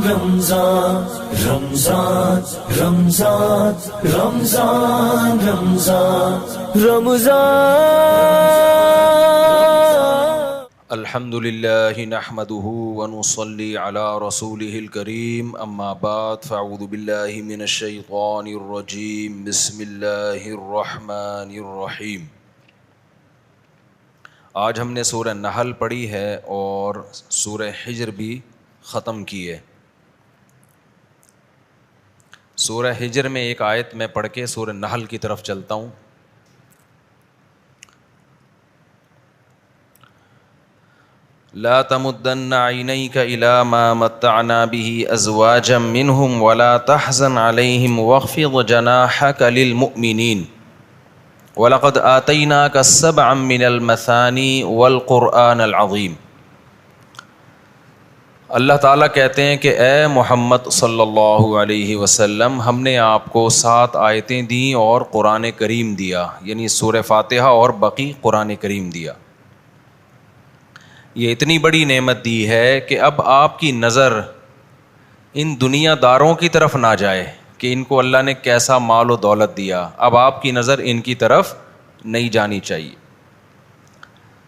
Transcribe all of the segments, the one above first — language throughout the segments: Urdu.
رمضان رمضان رمضان رمضان رمضان رمضان الحمدللہ نحمده ونصلی علی رسولہ الکریم اما بعد فاعوذ باللہ من الشیطان الرجیم بسم اللہ الرحمن الرحیم۔ آج ہم نے سورہ نحل پڑھی ہے اور سورہ حجر بھی ختم کی ہے۔ سورہ حجر میں ایک آیت میں پڑھ کے سورہ نحل کی طرف چلتا ہوں۔ لا تمدن عینیک الی ما متعنا به ازواجا منهم ولا تحزن علیہم واخفض جناحک للمؤمنین وَلَقَدْ آتَيْنَاكَ سَبْعًا مِّنَ الْمَثَانِي وَالْقُرْآنَ الْعَظِيمِ۔ اللہ تعالیٰ کہتے ہیں کہ اے محمد صلی اللہ علیہ وسلم، ہم نے آپ کو 7 آیتیں دیں اور قرآن کریم دیا، یعنی سورہ فاتحہ اور باقی قرآن کریم دیا۔ یہ اتنی بڑی نعمت دی ہے کہ اب آپ کی نظر ان دنیا داروں کی طرف نہ جائے کہ ان کو اللہ نے کیسا مال و دولت دیا، اب آپ کی نظر ان کی طرف نہیں جانی چاہیے۔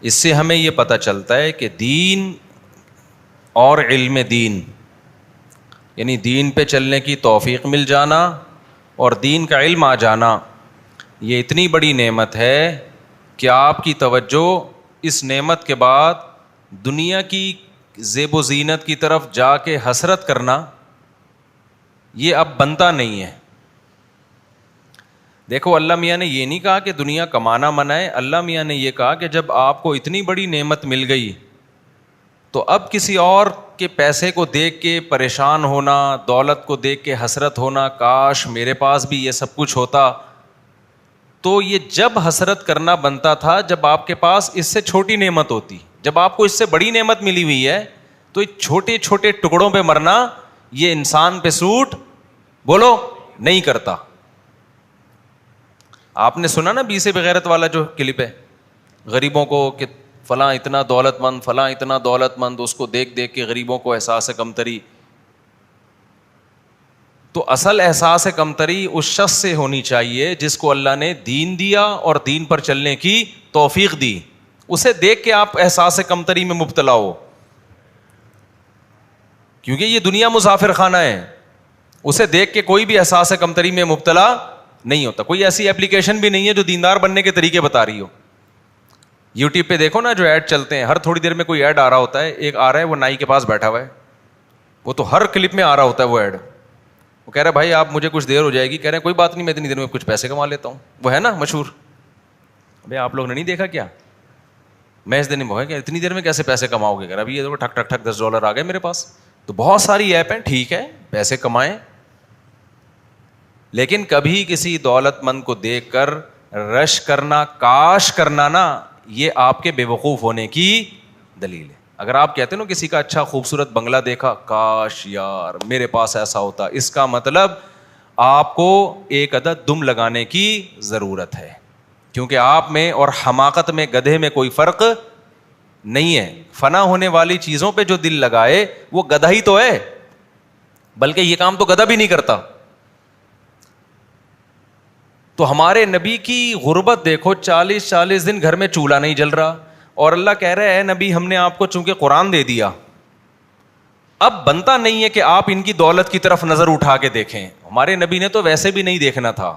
اس سے ہمیں یہ پتہ چلتا ہے کہ دین اور علم دین، یعنی دین پہ چلنے کی توفیق مل جانا اور دین کا علم آ جانا، یہ اتنی بڑی نعمت ہے کہ آپ کی توجہ اس نعمت کے بعد دنیا کی زیب و زینت کی طرف جا کے حسرت کرنا یہ اب بنتا نہیں ہے۔ دیکھو، اللہ میاں نے یہ نہیں کہا کہ دنیا کمانا منع ہے، اللہ میاں نے یہ کہا کہ جب آپ کو اتنی بڑی نعمت مل گئی تو اب کسی اور کے پیسے کو دیکھ کے پریشان ہونا، دولت کو دیکھ کے حسرت ہونا، کاش میرے پاس بھی یہ سب کچھ ہوتا، تو یہ جب حسرت کرنا بنتا تھا جب آپ کے پاس اس سے چھوٹی نعمت ہوتی۔ جب آپ کو اس سے بڑی نعمت ملی ہوئی ہے تو چھوٹے چھوٹے ٹکڑوں پہ مرنا یہ انسان پہ سوٹ بولو نہیں کرتا۔ آپ نے سنا نا 20 بغیرت والا جو کلپ ہے، غریبوں کو کہ فلاں اتنا دولت مند، فلاں اتنا دولت مند، اس کو دیکھ دیکھ کے غریبوں کو احساس کمتری۔ تو اصل احساس کمتری اس شخص سے ہونی چاہیے جس کو اللہ نے دین دیا اور دین پر چلنے کی توفیق دی، اسے دیکھ کے آپ احساس کمتری میں مبتلا ہو، کیونکہ یہ دنیا مسافر خانہ ہے۔ اسے دیکھ کے کوئی بھی احساس کمتری میں مبتلا نہیں ہوتا۔ کوئی ایسی ایپلیکیشن بھی نہیں ہے جو دیندار بننے کے طریقے بتا رہی ہو۔ یوٹیوب پہ دیکھو نا جو ایڈ چلتے ہیں، ہر تھوڑی دیر میں کوئی ایڈ آ رہا ہوتا ہے۔ ایک آ رہا ہے وہ نائی کے پاس بیٹھا ہوا ہے، وہ تو ہر کلپ میں آ رہا ہوتا ہے وہ ایڈ۔ وہ کہہ رہا ہے بھائی آپ مجھے کچھ دیر ہو جائے گی، کہہ رہے ہیں کوئی بات نہیں، میں اتنی دیر میں کچھ پیسے کما لیتا ہوں۔ وہ ہے نا مشہور، بھائی آپ لوگ نے نہیں دیکھا کیا؟ میں اس دن وہ ہے کہ اتنی دیر میں کیسے پیسے کماؤ گے؟ کہہ رہا ابھی یہ ٹھک ٹھک ٹھک $10 آ گئے میرے پاس۔ تو بہت ساری ایپ ہیں، ٹھیک ہے پیسے کمائیں، لیکن کبھی کسی دولت مند کو دیکھ کر رش کرنا، کاش کرنا نا، یہ آپ کے بے وقوف ہونے کی دلیل ہے۔ اگر آپ کہتے ہیں نا کسی کا اچھا خوبصورت بنگلہ دیکھا، کاش یار میرے پاس ایسا ہوتا، اس کا مطلب آپ کو ایک عدد دم لگانے کی ضرورت ہے، کیونکہ آپ میں اور حماقت میں، گدھے میں کوئی فرق نہیں ہے۔ فنا ہونے والی چیزوں پہ جو دل لگائے وہ گدھا ہی تو ہے، بلکہ یہ کام تو گدھا بھی نہیں کرتا۔ تو ہمارے نبی کی غربت دیکھو، 40 دن گھر میں چولہا نہیں جل رہا، اور اللہ کہہ رہے ہیں نبی ہم نے آپ کو چونکہ قرآن دے دیا، اب بنتا نہیں ہے کہ آپ ان کی دولت کی طرف نظر اٹھا کے دیکھیں۔ ہمارے نبی نے تو ویسے بھی نہیں دیکھنا تھا،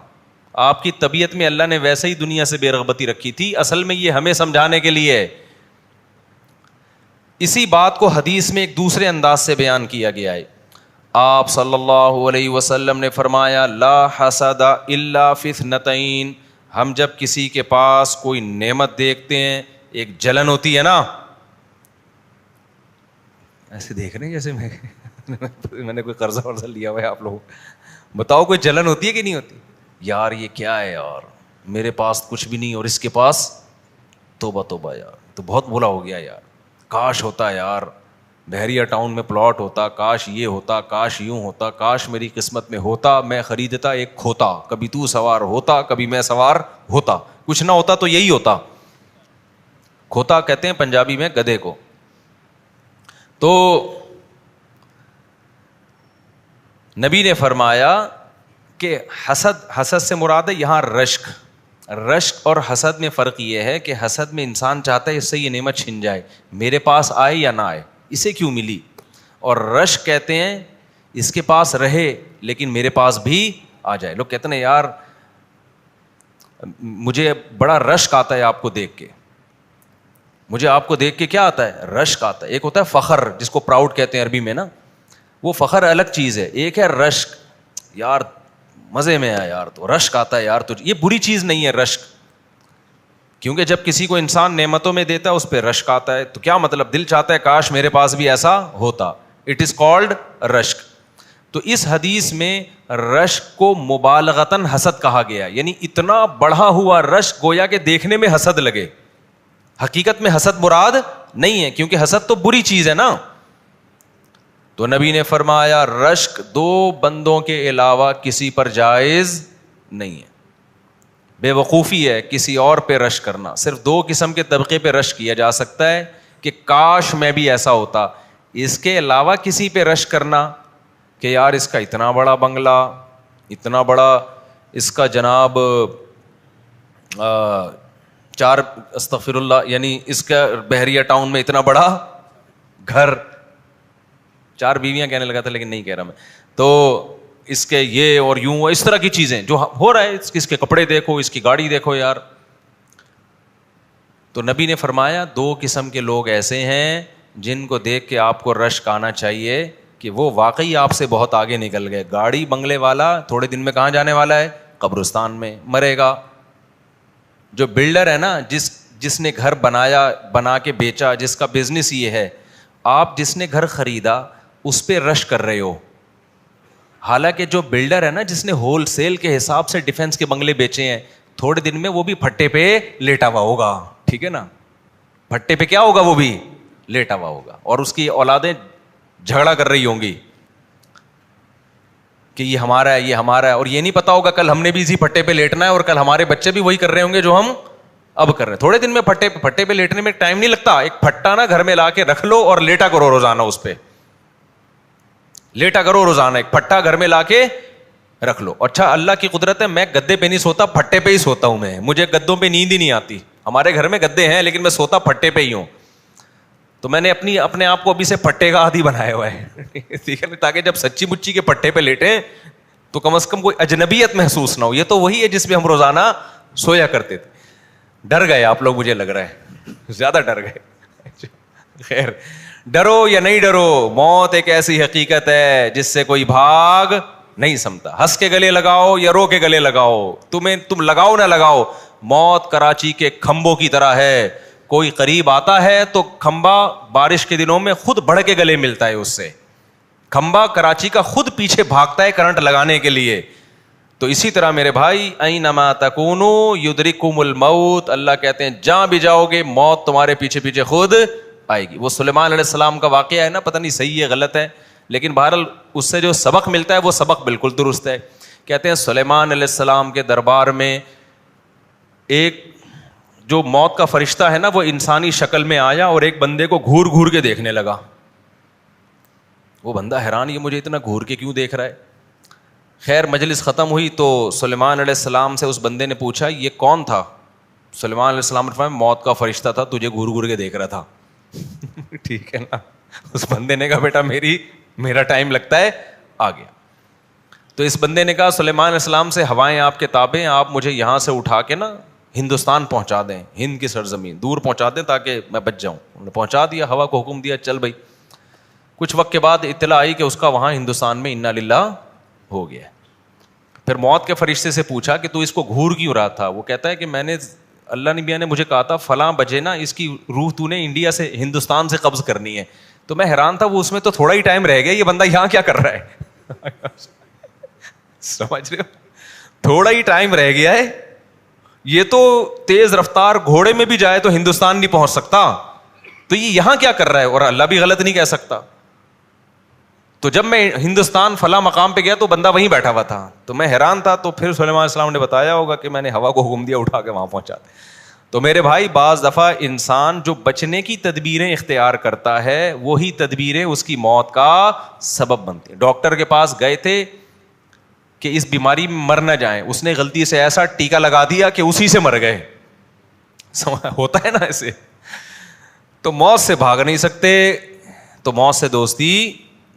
آپ کی طبیعت میں اللہ نے ویسے ہی دنیا سے بے رغبتی رکھی تھی، اصل میں یہ ہمیں سمجھانے کے لیے ہے۔ اسی بات کو حدیث میں ایک دوسرے انداز سے بیان کیا گیا ہے۔ آپ صلی اللہ علیہ وسلم نے فرمایا لا حسد الا فی اثنتین، ہم جب کسی کے پاس کوئی نعمت دیکھتے ہیں، ایک جلن ہوتی ہے نا، ایسے دیکھ رہے ہیں جیسے میں نے کوئی قرضہ ورضہ لیا ہوا ہے، آپ لوگ بتاؤ کوئی جلن ہوتی ہے کہ نہیں ہوتی؟ یار یہ کیا ہے یار، میرے پاس کچھ بھی نہیں اور اس کے پاس، توبہ توبہ یار، تو بہت برا ہو گیا یار، کاش ہوتا یار بحریہ ٹاؤن میں پلاٹ ہوتا، کاش یہ ہوتا، کاش یوں ہوتا، کاش میری قسمت میں ہوتا، میں خریدتا ایک کھوتا، کبھی تو سوار ہوتا کبھی میں سوار ہوتا، کچھ نہ ہوتا تو یہی ہوتا۔ کھوتا کہتے ہیں پنجابی میں گدھے کو۔ تو نبی نے فرمایا کہ حسد سے مراد ہے یہاں رشک اور حسد میں فرق یہ ہے کہ حسد میں انسان چاہتا ہے اس سے یہ نعمت چھن جائے, میرے پاس آئے یا نہ آئے, اسے کیوں ملی. اور رشک کہتے ہیں اس کے پاس رہے لیکن میرے پاس بھی آ جائے. لوگ کہتے ہیں یار مجھے بڑا رشک آتا ہے آپ کو دیکھ کے, مجھے آپ کو دیکھ کے کیا آتا ہے, رشک آتا ہے. ایک ہوتا ہے فخر جس کو پراؤڈ کہتے ہیں عربی میں نا, وہ فخر الگ چیز ہے. ایک ہے رشک, یار مزے میں ہے یار, تو رشک آتا ہے یار تجھے. یہ بری چیز نہیں ہے رشک, کیونکہ جب کسی کو انسان نعمتوں میں دیتا ہے اس پہ رشک آتا ہے, تو کیا مطلب دل چاہتا ہے کاش میرے پاس بھی ایسا ہوتا. اٹ از کالڈ رشک. تو اس حدیث میں رشک کو مبالغتاً حسد کہا گیا, یعنی اتنا بڑھا ہوا رشک گویا کہ دیکھنے میں حسد لگے. حقیقت میں حسد مراد نہیں ہے, کیونکہ حسد تو بری چیز ہے نا. تو نبی نے فرمایا رشک 2 بندوں کے علاوہ کسی پر جائز نہیں ہے. بے وقوفی ہے کسی اور پہ رشک کرنا. صرف 2 قسم کے طبقے پہ رشک کیا جا سکتا ہے کہ کاش میں بھی ایسا ہوتا. اس کے علاوہ کسی پہ رشک کرنا کہ یار اس کا اتنا بڑا بنگلہ, اتنا بڑا اس کا جناب 4 استغفر اللہ, یعنی اس کا بحریہ ٹاؤن میں اتنا بڑا گھر, 4 بیویاں کہنے لگا تھا لیکن نہیں کہہ رہا میں. تو اس کے یہ اور یوں اس طرح کی چیزیں جو ہو رہا ہے, اس کے کپڑے دیکھو, اس کی گاڑی دیکھو یار. تو نبی نے فرمایا 2 قسم کے لوگ ایسے ہیں جن کو دیکھ کے آپ کو رشک آنا چاہیے کہ وہ واقعی آپ سے بہت آگے نکل گئے. گاڑی بنگلے والا تھوڑے دن میں کہاں جانے والا ہے, قبرستان میں مرے گا. جو بلڈر ہے نا, جس نے گھر بنا کے بیچا, جس کا بزنس یہ ہے, آپ جس نے گھر خریدا اس پہ رش کر رہے ہو. حالانکہ جو بلڈر ہے نا, جس نے ہول سیل کے حساب سے ڈیفینس کے بنگلے بیچے ہیں, تھوڑے دن میں وہ بھی پھٹے پہ لیٹا ہوا ہوگا. ٹھیک ہے نا, پھٹے پہ کیا ہوگا, وہ بھی لیٹا ہوا ہوگا, اور اس کی اولادیں جھگڑا کر رہی ہوں گی کہ یہ ہمارا ہے, یہ ہمارا ہے. اور یہ نہیں پتا ہوگا کل ہم نے بھی اسی پھٹے پہ لیٹنا ہے, اور کل ہمارے بچے بھی وہی کر رہے ہوں گے جو ہم اب کر رہے ہیں. تھوڑے دن میں پھٹے پہ لیٹنے میں ٹائم نہیں لگتا. ایک پھٹا نا گھر میں لا کے رکھ لو اور لیٹا کرو روزانہ, اس پہ لیٹا کرو روزانہ. ایک پھٹا گھر میں لا کے رکھ لو. اچھا اللہ کی قدرت ہے میں گدے پہ نہیں سوتا, پھٹے پہ ہی سوتا ہوں میں. مجھے گدوں پہ نیند ہی نہیں آتی. ہمارے گھر میں گدے ہیں لیکن میں سوتا پھٹے پہ ہی ہوں. تو میں نے اپنے آپ کو ابھی سے پھٹے کا عادی بنایا ہوا ہے, ٹھیک ہے, تاکہ جب سچی مچی کے پھٹے پہ لیٹیں تو کم از کم کوئی اجنبیت محسوس نہ ہو. یہ تو وہی ہے جس پہ ہم روزانہ سویا کرتے تھے. ڈر گئے آپ لوگ, مجھے لگ رہا ہے زیادہ ڈر گئے. خیر, ڈرو یا نہیں ڈرو, موت ایک ایسی حقیقت ہے جس سے کوئی بھاگ نہیں سمتا. ہنس کے گلے لگاؤ یا رو کے گلے لگاؤ, تم لگاؤ نہ لگاؤ, موت کراچی کے کھمبوں کی طرح ہے. کوئی قریب آتا ہے تو کھمبا بارش کے دنوں میں خود بڑھ کے گلے ملتا ہے اس سے. کھمبا کراچی کا خود پیچھے بھاگتا ہے کرنٹ لگانے کے لیے. تو اسی طرح میرے بھائی, اینما تکونوا یدرککم الموت, اللہ کہتے ہیں جہاں بھی جاؤ گے موت تمہارے پیچھے پیچھے خود آئے گی. وہ سلیمان علیہ السلام کا واقعہ ہے نا, پتہ نہیں صحیح ہے غلط ہے, لیکن بہرحال اس سے جو سبق ملتا ہے وہ سبق بالکل درست ہے. کہتے ہیں سلیمان علیہ السلام کے دربار میں ایک جو موت کا فرشتہ ہے نا, وہ انسانی شکل میں آیا اور ایک بندے کو گھور گھور کے دیکھنے لگا. وہ بندہ حیران, یہ مجھے اتنا گھور کے کیوں دیکھ رہا ہے. خیر مجلس ختم ہوئی تو سلیمان علیہ السلام سے اس بندے نے پوچھا یہ کون تھا. سلیمان علیہ السلام نے فرمایا موت کا فرشتہ تھا, تجھے گھور گھور کے دیکھ رہا تھا. ٹھیک ہے نا. اس بندے نے کہا بیٹا میرا ٹائم لگتا ہے, آ گیا. تو اس بندے نے کہا سلیمان علیہ السلام سے ہوائیں آپ کے تابع ہیں, آپ مجھے یہاں سے اٹھا کے نا ہندوستان پہنچا دیں, ہند کی سرزمین دور پہنچا دیں تاکہ میں بچ جاؤں. انہوں نے پہنچا دیا, ہوا کو حکم دیا چل بھائی. کچھ وقت کے بعد اطلاع آئی کہ اس کا وہاں ہندوستان میں انا للہ ہو گیا. پھر موت کے فرشتے سے پوچھا کہ تو اس کو گھور کیوں رہا تھا. وہ کہتا ہے کہ میں نے, اللہ نبی نے مجھے کہا تھا فلاں بجے نا اس کی روح تو نے انڈیا سے ہندوستان سے قبض کرنی ہے. تو میں حیران تھا, وہ اس میں تو تھوڑا ہی ٹائم رہ گیا, یہ بندہ یہاں کیا کر رہا ہے. سمجھ رہے ہو, تھوڑا ہی ٹائم رہ گیا ہے, یہ تو تیز رفتار گھوڑے میں بھی جائے تو ہندوستان نہیں پہنچ سکتا, تو یہ یہاں کیا کر رہا ہے. اور اللہ بھی غلط نہیں کہہ سکتا. تو جب میں ہندوستان فلاں مقام پہ گیا تو بندہ وہیں بیٹھا ہوا تھا, تو میں حیران تھا. تو پھر سلیمان علیہ السلام نے بتایا ہوگا کہ میں نے ہوا کو حکم دیا اٹھا کے وہاں پہنچا. تو میرے بھائی بعض دفعہ انسان جو بچنے کی تدبیریں اختیار کرتا ہے وہی تدبیریں اس کی موت کا سبب بنتی ہیں. ڈاکٹر کے پاس گئے تھے کہ اس بیماری میں مر نہ جائیں, اس نے غلطی سے ایسا ٹیکا لگا دیا کہ اسی سے مر گئے. ہوتا ہے نا ایسے. تو موت سے بھاگ نہیں سکتے, تو موت سے دوستی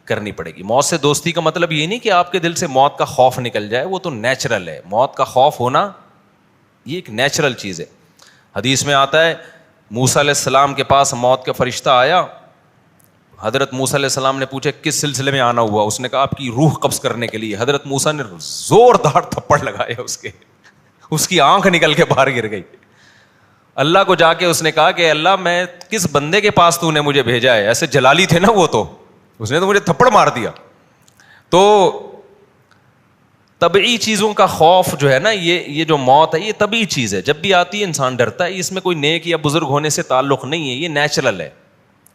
کرنی پڑے گی. موت سے دوستی کا مطلب یہ نہیں کہ آپ کے دل سے موت کا خوف نکل جائے, وہ تو نیچرل ہے. موت کا خوف ہونا یہ ایک نیچرل چیز ہے. حدیث میں آتا ہے موسیٰ علیہ السلام کے پاس موت کا فرشتہ آیا. حضرت موسیٰ علیہ السلام نے پوچھا کس سلسلے میں آنا ہوا؟ اس نے کہا آپ کی روح قبض کرنے کے لیے. حضرت موسیٰ نے زوردار تھپڑ لگایا اس کی آنکھ نکل کے باہر گر گئی. اللہ کو جا کے اس نے کہا کہ اللہ میں کس بندے کے پاس تو نے مجھے بھیجا ہے؟ ایسے جلالی تھے نا وہ, تو اس نے تو مجھے تھپڑ مار دیا. تو طبعی چیزوں کا خوف جو ہے نا, یہ جو موت ہے یہ طبعی چیز ہے, جب بھی آتی ہے انسان ڈرتا ہے. اس میں کوئی نیک یا بزرگ ہونے سے تعلق نہیں ہے, یہ نیچرل ہے.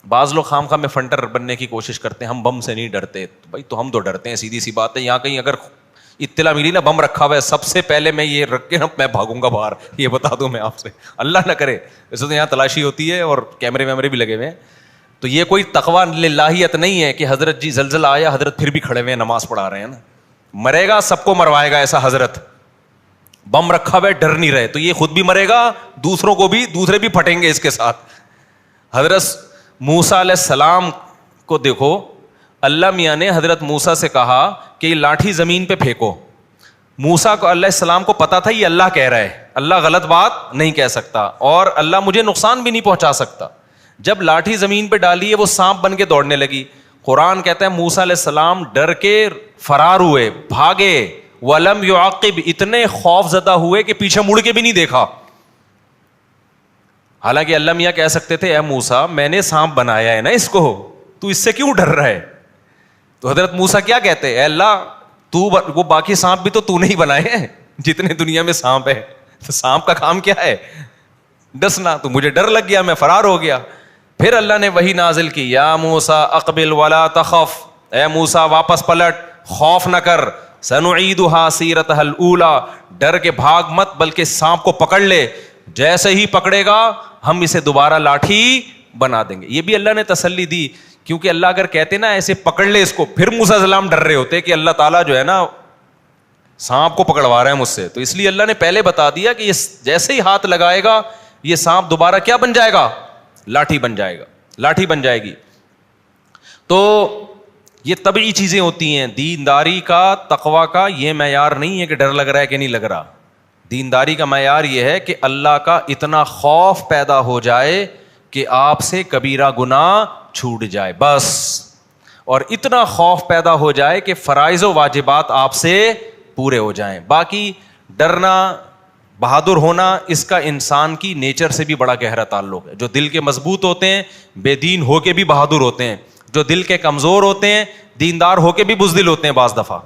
بعض لوگ خام خواہ میں فنٹر بننے کی کوشش کرتے ہیں, ہم بم سے نہیں ڈرتے. بھائی تو ہم تو ڈرتے ہیں, سیدھی سی بات ہے. یہاں کہیں اگر اطلاع ملی نا بم رکھا ہوا ہے, سب سے پہلے میں یہ رکھ کے نا میں بھاگوں گا باہر, یہ بتا دوں میں آپ سے. اللہ نہ کرے, ویسے تو یہاں تلاشی ہوتی ہے اور کیمرے ویمرے بھی لگے ہوئے ہیں. تو یہ کوئی تقویٰ للہیت نہیں ہے کہ حضرت جی زلزلہ آیا, حضرت پھر بھی کھڑے ہوئے ہیں نماز پڑھا رہے ہیں نا. مرے گا سب کو مروائے گا ایسا حضرت. بم رکھا ہوا ہے, ڈر نہیں رہے, تو یہ خود بھی مرے گا, دوسروں کو بھی, دوسرے بھی پھٹیں گے اس کے ساتھ. حضرت موسیٰ علیہ السلام کو دیکھو, اللہ میاں نے حضرت موسیٰ سے کہا کہ یہ لاٹھی زمین پہ پھینکو. موسیٰ کو علیہ السلام کو پتا تھا یہ اللہ کہہ رہا ہے, اللہ غلط بات نہیں کہہ سکتا اور اللہ مجھے نقصان بھی نہیں پہنچا سکتا. جب لاٹھی زمین پہ ڈالی ہے وہ سانپ بن کے دوڑنے لگی. قرآن کہتا ہے موسیٰ علیہ السلام ڈر کے فرار ہوئے, بھاگے. وَلَمْ يُعَقِّبْ, اتنے خوف زدہ ہوئے کہ پیچھے مڑ کے بھی نہیں دیکھا. حالانکہ اللہ میاں کہہ سکتے تھے اے موسیٰ میں نے سانپ بنایا ہے نا اس کو, تو اس سے کیوں ڈر رہا ہے؟ تو حضرت موسیٰ کیا کہتے اے اللہ تو وہ باقی سانپ بھی تو نے ہی بنائے ہیں جتنے دنیا میں سانپ ہے, تو سانپ کا کام کیا ہے ڈسنا. تو مجھے ڈر لگ گیا, میں فرار ہو گیا. پھر اللہ نے وہی نازل کی یا موسیٰ اقبل ولا تخف, اے موسیٰ واپس پلٹ, خوف نہ کر. سنعیدھا سیرتھا الاولی, ڈر کے بھاگ مت بلکہ سانپ کو پکڑ لے, جیسے ہی پکڑے گا ہم اسے دوبارہ لاٹھی بنا دیں گے. یہ بھی اللہ نے تسلی دی, کیونکہ اللہ اگر کہتے نا ایسے پکڑ لے اس کو, پھر موسیٰ علیہ السلام ڈر رہے ہوتے کہ اللہ تعالیٰ جو ہے نا سانپ کو پکڑوا رہے ہیں مجھ سے. تو اس لیے اللہ نے پہلے بتا دیا کہ یہ جیسے ہی ہاتھ لگائے گا یہ سانپ دوبارہ کیا بن جائے گا؟ لاٹھی بن جائے گا, لاٹھی بن جائے گی. تو یہ طبعی چیزیں ہوتی ہیں. دینداری کا, تقویٰ کا یہ معیار نہیں ہے کہ ڈر لگ رہا ہے کہ نہیں لگ رہا. دینداری کا معیار یہ ہے کہ اللہ کا اتنا خوف پیدا ہو جائے کہ آپ سے کبیرہ گناہ چھوٹ جائے بس, اور اتنا خوف پیدا ہو جائے کہ فرائض و واجبات آپ سے پورے ہو جائیں. باقی ڈرنا, بہادر ہونا, اس کا انسان کی نیچر سے بھی بڑا گہرا تعلق ہے. جو دل کے مضبوط ہوتے ہیں بے دین ہو کے بھی بہادر ہوتے ہیں, جو دل کے کمزور ہوتے ہیں دیندار ہو کے بھی بزدل ہوتے ہیں. بعض دفعہ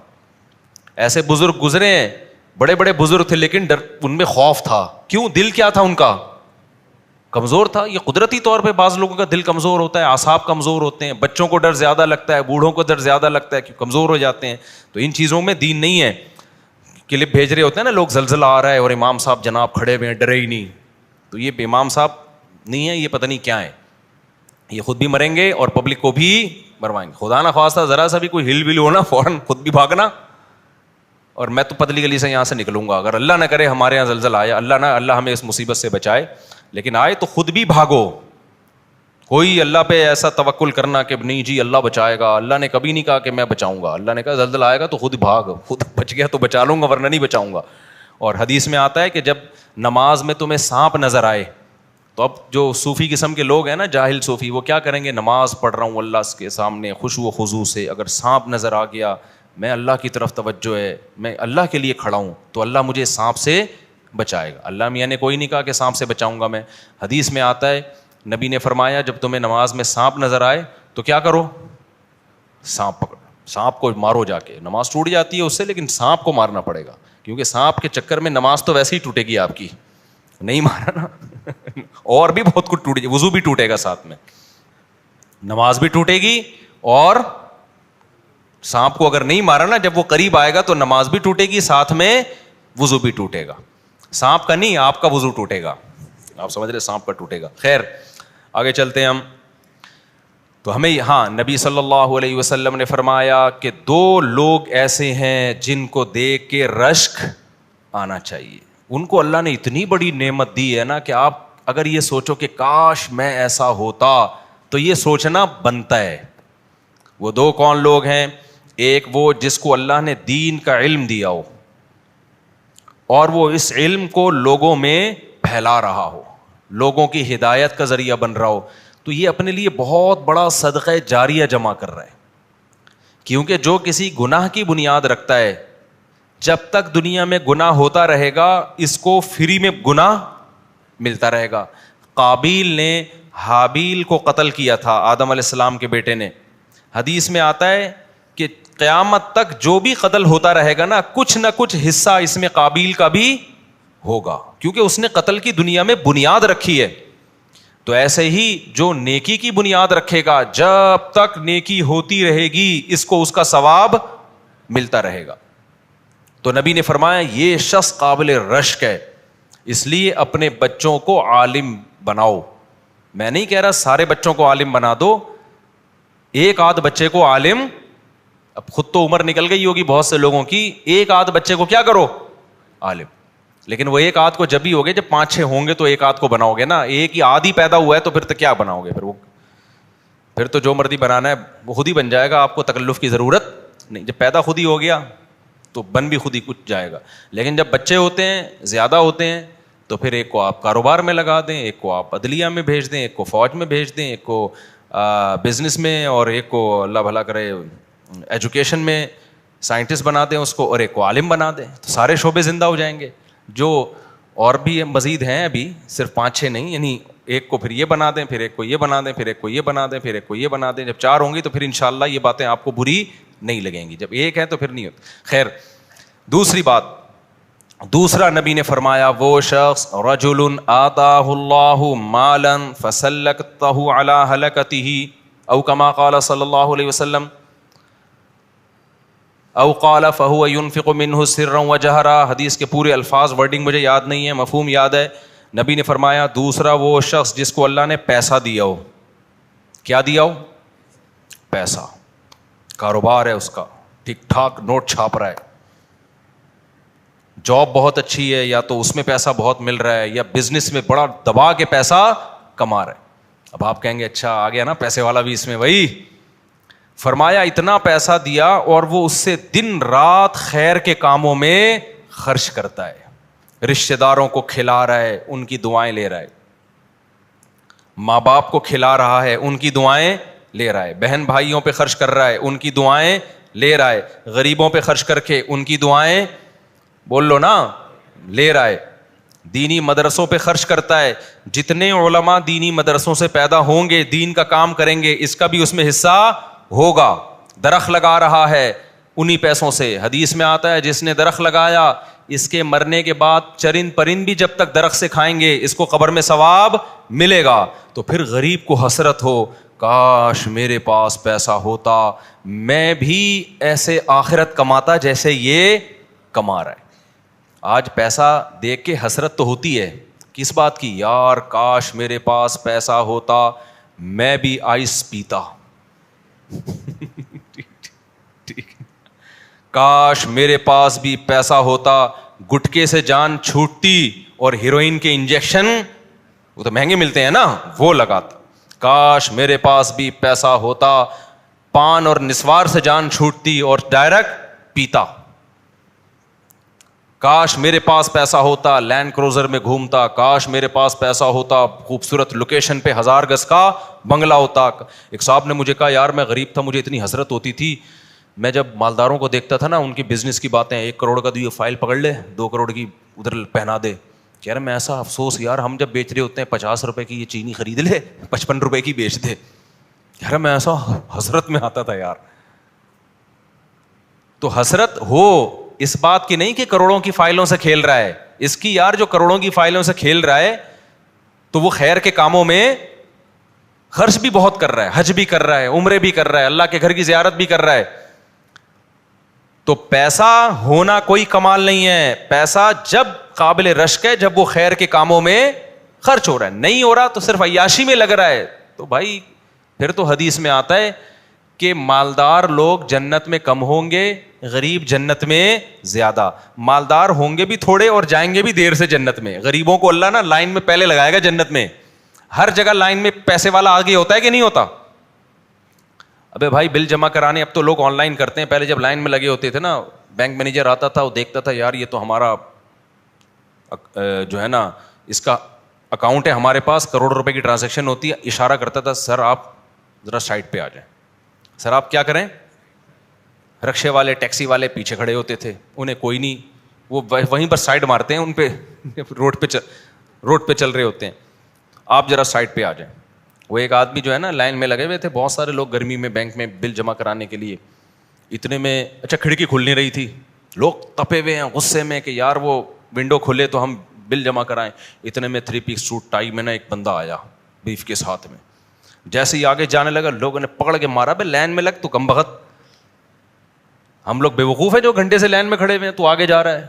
ایسے بزرگ گزرے ہیں, بڑے بڑے بزرگ تھے لیکن ان میں خوف تھا. کیوں؟ دل کیا تھا ان کا؟ کمزور تھا. یہ قدرتی طور پہ بعض لوگوں کا دل کمزور ہوتا ہے, اعصاب کمزور ہوتے ہیں, بچوں کو ڈر زیادہ لگتا ہے, بوڑھوں کو ڈر زیادہ لگتا ہے کہ کمزور ہو جاتے ہیں. تو ان چیزوں میں دین نہیں ہے. کلپ بھیج رہے ہوتے ہیں نا لوگ, زلزلہ آ رہا ہے اور امام صاحب جناب کھڑے ہوئے ہیں, ڈرے ہی نہیں. تو یہ امام صاحب نہیں ہے, یہ پتہ نہیں کیا ہے. یہ خود بھی مریں گے اور پبلک کو بھی مروائیں گے. خدا نہ خواستہ ذرا سا بھی کوئی ہل ول ہونا فوراً خود بھی بھاگنا, اور میں تو پتلی گلی سے یہاں سے نکلوں گا. اگر اللہ نہ کرے ہمارے یہاں زلزلہ آیا, اللہ ہمیں اس مصیبت سے بچائے, لیکن آئے تو خود بھی بھاگو. کوئی اللہ پہ ایسا توکل کرنا کہ نہیں جی اللہ بچائے گا, اللہ نے کبھی نہیں کہا کہ میں بچاؤں گا. اللہ نے کہا زلزلہ آئے گا تو خود بھاگ, خود بچ گیا تو بچا لوں گا ورنہ نہیں بچاؤں گا. اور حدیث میں آتا ہے کہ جب نماز میں تمہیں سانپ نظر آئے, تو اب جو صوفی قسم کے لوگ ہیں نا, جاہل صوفی, وہ کیا کریں گے؟ نماز پڑھ رہا ہوں اللہ کے سامنے خشوع و خضوع سے, اگر سانپ نظر آ گیا, میں اللہ کی طرف توجہ ہے, میں اللہ کے لیے کھڑا ہوں, تو اللہ مجھے سانپ سے بچائے گا. اللہ میاں نے کوئی نہیں کہا کہ سانپ سے بچاؤں گا میں. حدیث میں آتا ہے نبی نے فرمایا جب تمہیں نماز میں سانپ نظر آئے تو کیا کرو؟ سانپ پکڑو, سانپ کو مارو جا کے. نماز ٹوٹ جاتی ہے اس سے, لیکن سانپ کو مارنا پڑے گا, کیونکہ سانپ کے چکر میں نماز تو ویسے ہی ٹوٹے گی آپ کی. نہیں مارا نا اور بھی بہت کچھ ٹوٹے گی, وضو بھی ٹوٹے گا ساتھ میں, نماز بھی ٹوٹے گی, اور سانپ کو اگر نہیں مارا نا جب وہ قریب آئے گا تو نماز بھی ٹوٹے گی, ساتھ میں وضو بھی ٹوٹے گا. سانپ کا نہیں, آپ کا وضو ٹوٹے گا. آپ سمجھ رہے سانپ کا ٹوٹے گا. خیر آگے چلتے ہیں ہم. تو ہمیں ہاں نبی صلی اللہ علیہ وسلم نے فرمایا کہ 2 لوگ ایسے ہیں جن کو دیکھ کے رشک آنا چاہیے. ان کو اللہ نے اتنی بڑی نعمت دی ہے نا کہ آپ اگر یہ سوچو کہ کاش میں ایسا ہوتا تو یہ سوچنا بنتا ہے. وہ 2 کون لوگ ہیں؟ ایک وہ جس کو اللہ نے دین کا علم دیا ہو اور وہ اس علم کو لوگوں میں پھیلا رہا ہو, لوگوں کی ہدایت کا ذریعہ بن رہا ہو, تو یہ اپنے لیے بہت بڑا صدقہ جاریہ جمع کر رہا ہے. کیونکہ جو کسی گناہ کی بنیاد رکھتا ہے, جب تک دنیا میں گناہ ہوتا رہے گا اس کو فری میں گناہ ملتا رہے گا. قابیل نے حابیل کو قتل کیا تھا, آدم علیہ السلام کے بیٹے نے. حدیث میں آتا ہے کہ قیامت تک جو بھی قتل ہوتا رہے گا نا, کچھ نہ کچھ حصہ اس میں قابیل کا بھی ہوگا, کیونکہ اس نے قتل کی دنیا میں بنیاد رکھی ہے. تو ایسے ہی جو نیکی کی بنیاد رکھے گا, جب تک نیکی ہوتی رہے گی اس کو اس کا ثواب ملتا رہے گا. تو نبی نے فرمایا یہ شخص قابل رشک ہے, اس لیے اپنے بچوں کو عالم بناؤ. میں نہیں کہہ رہا سارے بچوں کو عالم بنا دو, ایک آدھ بچے کو عالم, اب خود تو عمر نکل گئی ہوگی بہت سے لوگوں کی, ایک آدھ بچے کو کیا کرو عالم. لیکن وہ ایک آدھ کو جب بھی ہوگے جب 5-6 ہوں گے تو ایک آدھ کو بناؤ گے نا. ایک ہی آدھ ہی پیدا ہوا ہے تو پھر تو کیا بناؤ گے, پھر تو جو مرضی بنانا ہے وہ خود ہی بن جائے گا, آپ کو تکلف کی ضرورت نہیں. جب پیدا خود ہی ہو گیا تو بن بھی خود ہی کچھ جائے گا. لیکن جب بچے ہوتے ہیں, زیادہ ہوتے ہیں, تو پھر ایک کو آپ کاروبار میں لگا دیں, ایک کو آپ عدلیہ میں بھیج دیں, ایک کو فوج میں بھیج دیں, ایک کو بزنس میں, اور ایک کو اللہ بھلا کرے ایجوکیشن میں سائنٹسٹ بنا دیں اس کو, اور ایک کو عالم بنا دیں. تو سارے شعبے زندہ ہو جائیں گے. جو اور بھی مزید ہیں ابھی, صرف 5-6 نہیں, یعنی ایک کو پھر یہ بنا دیں, پھر ایک کو یہ بنا دیں, پھر ایک کو یہ بنا دیں, پھر ایک کو یہ بنا دیں. جب 4 ہوں گی تو پھر انشاءاللہ یہ باتیں آپ کو بری نہیں لگیں گی. جب ایک ہے تو پھر نہیں ہوتی. خیر دوسری بات, دوسرا نبی نے فرمایا وہ شخص رجل آتاہ اللہ مالا فسلکتہ علی ہلکتہ او کما قال صلی اللہ علیہ وسلم او قال فہو ينفق منہ سرا وجہرا. حدیث کے پورے الفاظ ورڈنگ مجھے یاد نہیں ہے, مفہوم یاد ہے. نبی نے فرمایا دوسرا وہ شخص جس کو اللہ نے پیسہ دیا ہو. کیا دیا ہو؟ پیسہ. کاروبار ہے اس کا, ٹھیک ٹھاک نوٹ چھاپ رہا ہے, جاب بہت اچھی ہے, یا تو اس میں پیسہ بہت مل رہا ہے, یا بزنس میں بڑا دبا کے پیسہ کما رہا ہے. اب آپ کہیں گے اچھا آ گیا نا پیسے والا بھی اس میں. وہی فرمایا اتنا پیسہ دیا اور وہ اس سے دن رات خیر کے کاموں میں خرچ کرتا ہے, رشتہ داروں کو کھلا رہا ہے, ان کی دعائیں لے رہا ہے, ماں باپ کو کھلا رہا ہے, ان کی دعائیں لے رہا ہے, بہن بھائیوں پہ خرچ کر رہا ہے, ان کی دعائیں لے رہا ہے, غریبوں پہ خرچ کر کے ان کی دعائیں بول لو نا لے رہا ہے, دینی مدرسوں پہ خرچ کرتا ہے. جتنے علماء دینی مدرسوں سے پیدا ہوں گے, دین کا کام کریں گے, اس کا بھی اس میں حصہ ہوگا. درخت لگا رہا ہے انہی پیسوں سے. حدیث میں آتا ہے جس نے درخت لگایا اس کے مرنے کے بعد چرند پرند بھی جب تک درخت سے کھائیں گے اس کو قبر میں ثواب ملے گا. تو پھر غریب کو حسرت ہو, کاش میرے پاس پیسہ ہوتا, میں بھی ایسے آخرت کماتا جیسے یہ کما رہا ہے. آج پیسہ دیکھ کے حسرت تو ہوتی ہے, کس بات کی؟ یار کاش میرے پاس پیسہ ہوتا, میں بھی آئس پیتا. کاش میرے پاس بھی پیسہ ہوتا, گٹکے سے جان چھوٹتی اور ہیروئن کے انجیکشن, وہ تو مہنگے ملتے ہیں نا, وہ لگاتا. کاش میرے پاس بھی پیسہ ہوتا, پان اور نسوار سے جان چھوٹتی اور ڈائریکٹ پیتا. کاش میرے پاس پیسہ ہوتا, لینڈ کروزر میں گھومتا. کاش میرے پاس پیسہ ہوتا, خوبصورت لوکیشن پہ 1000 گز کا بنگلہ ہوتا. ایک صاحب نے مجھے کہا یار میں غریب تھا, مجھے اتنی حسرت ہوتی تھی, میں جب مالداروں کو دیکھتا تھا نا ان کی بزنس کی باتیں, 1 کروڑ کا یہ فائل پکڑ لے, 2 کروڑ کی ادھر پہنا دے. کہہ رہے میں ایسا افسوس یار, ہم جب بیچ رہے ہوتے ہیں 50 روپے کی یہ چینی خرید لے, 55 روپے کی بیچ دے. کہہ رہا میں ایسا حسرت میں آتا تھا یار. تو حسرت ہو اس بات کی نہیں کہ کروڑوں کی فائلوں سے کھیل رہا ہے, اس کی یار جو کروڑوں کی فائلوں سے کھیل رہا ہے تو وہ خیر کے کاموں میں خرچ بھی بہت کر رہا ہے, حج بھی کر رہا ہے, عمرے بھی کر رہا ہے, اللہ کے گھر کی زیارت بھی کر رہا ہے. تو پیسہ ہونا کوئی کمال نہیں ہے, پیسہ جب قابل رشک ہے جب وہ خیر کے کاموں میں خرچ ہو رہا ہے. نہیں ہو رہا تو صرف عیاشی میں لگ رہا ہے, تو بھائی پھر تو حدیث میں آتا ہے کہ مالدار لوگ جنت میں کم ہوں گے, غریب جنت میں زیادہ. مالدار ہوں گے بھی تھوڑے اور جائیں گے بھی دیر سے جنت میں. غریبوں کو اللہ نا لائن میں پہلے لگائے گا جنت میں. ہر جگہ لائن میں پیسے والا آگے ہوتا ہے کہ نہیں ہوتا؟ ابے بھائی بل جمع کرانے اب تو لوگ آن لائن کرتے ہیں, پہلے جب لائن میں لگے ہوتے تھے نا, بینک مینیجر آتا تھا, وہ دیکھتا تھا یار یہ تو ہمارا جو ہے نا اس کا اکاؤنٹ ہے ہمارے پاس, کروڑ روپے کی ٹرانزیکشن ہوتی ہے, اشارہ کرتا تھا سر آپ ذرا سائڈ پہ آ جائیں. سر آپ کیا کریں؟ رکشے والے ٹیکسی والے پیچھے کھڑے ہوتے تھے, انہیں کوئی نہیں, وہ وہیں پر سائڈ مارتے ہیں, ان پہ روڈ پہ چل رہے ہوتے ہیں, آپ ذرا سائڈ پہ آ جائیں. وہ ایک آدمی جو ہے نا لائن میں لگے ہوئے تھے, بہت سارے لوگ گرمی میں بینک میں بل جمع کرانے کے لیے. اتنے میں اچھا کھڑکی کھل نہیں رہی تھی, لوگ تپے ہوئے ہیں غصے میں کہ یار وہ ونڈو کھلے تو ہم بل جمع کرائیں. اتنے میں 3 پیس سوٹ ٹائی میں نا ایک بندہ آیا بیف کے ساتھ میں. جیسے ہی آگے جانے لگا لوگوں نے پکڑ کے مارا, بھائی لائن میں لگ تو کم بخت, ہم لوگ بیوقوف ہیں جو گھنٹے سے لائن میں کھڑے ہوئے ہیں, تو آگے جا رہا ہے.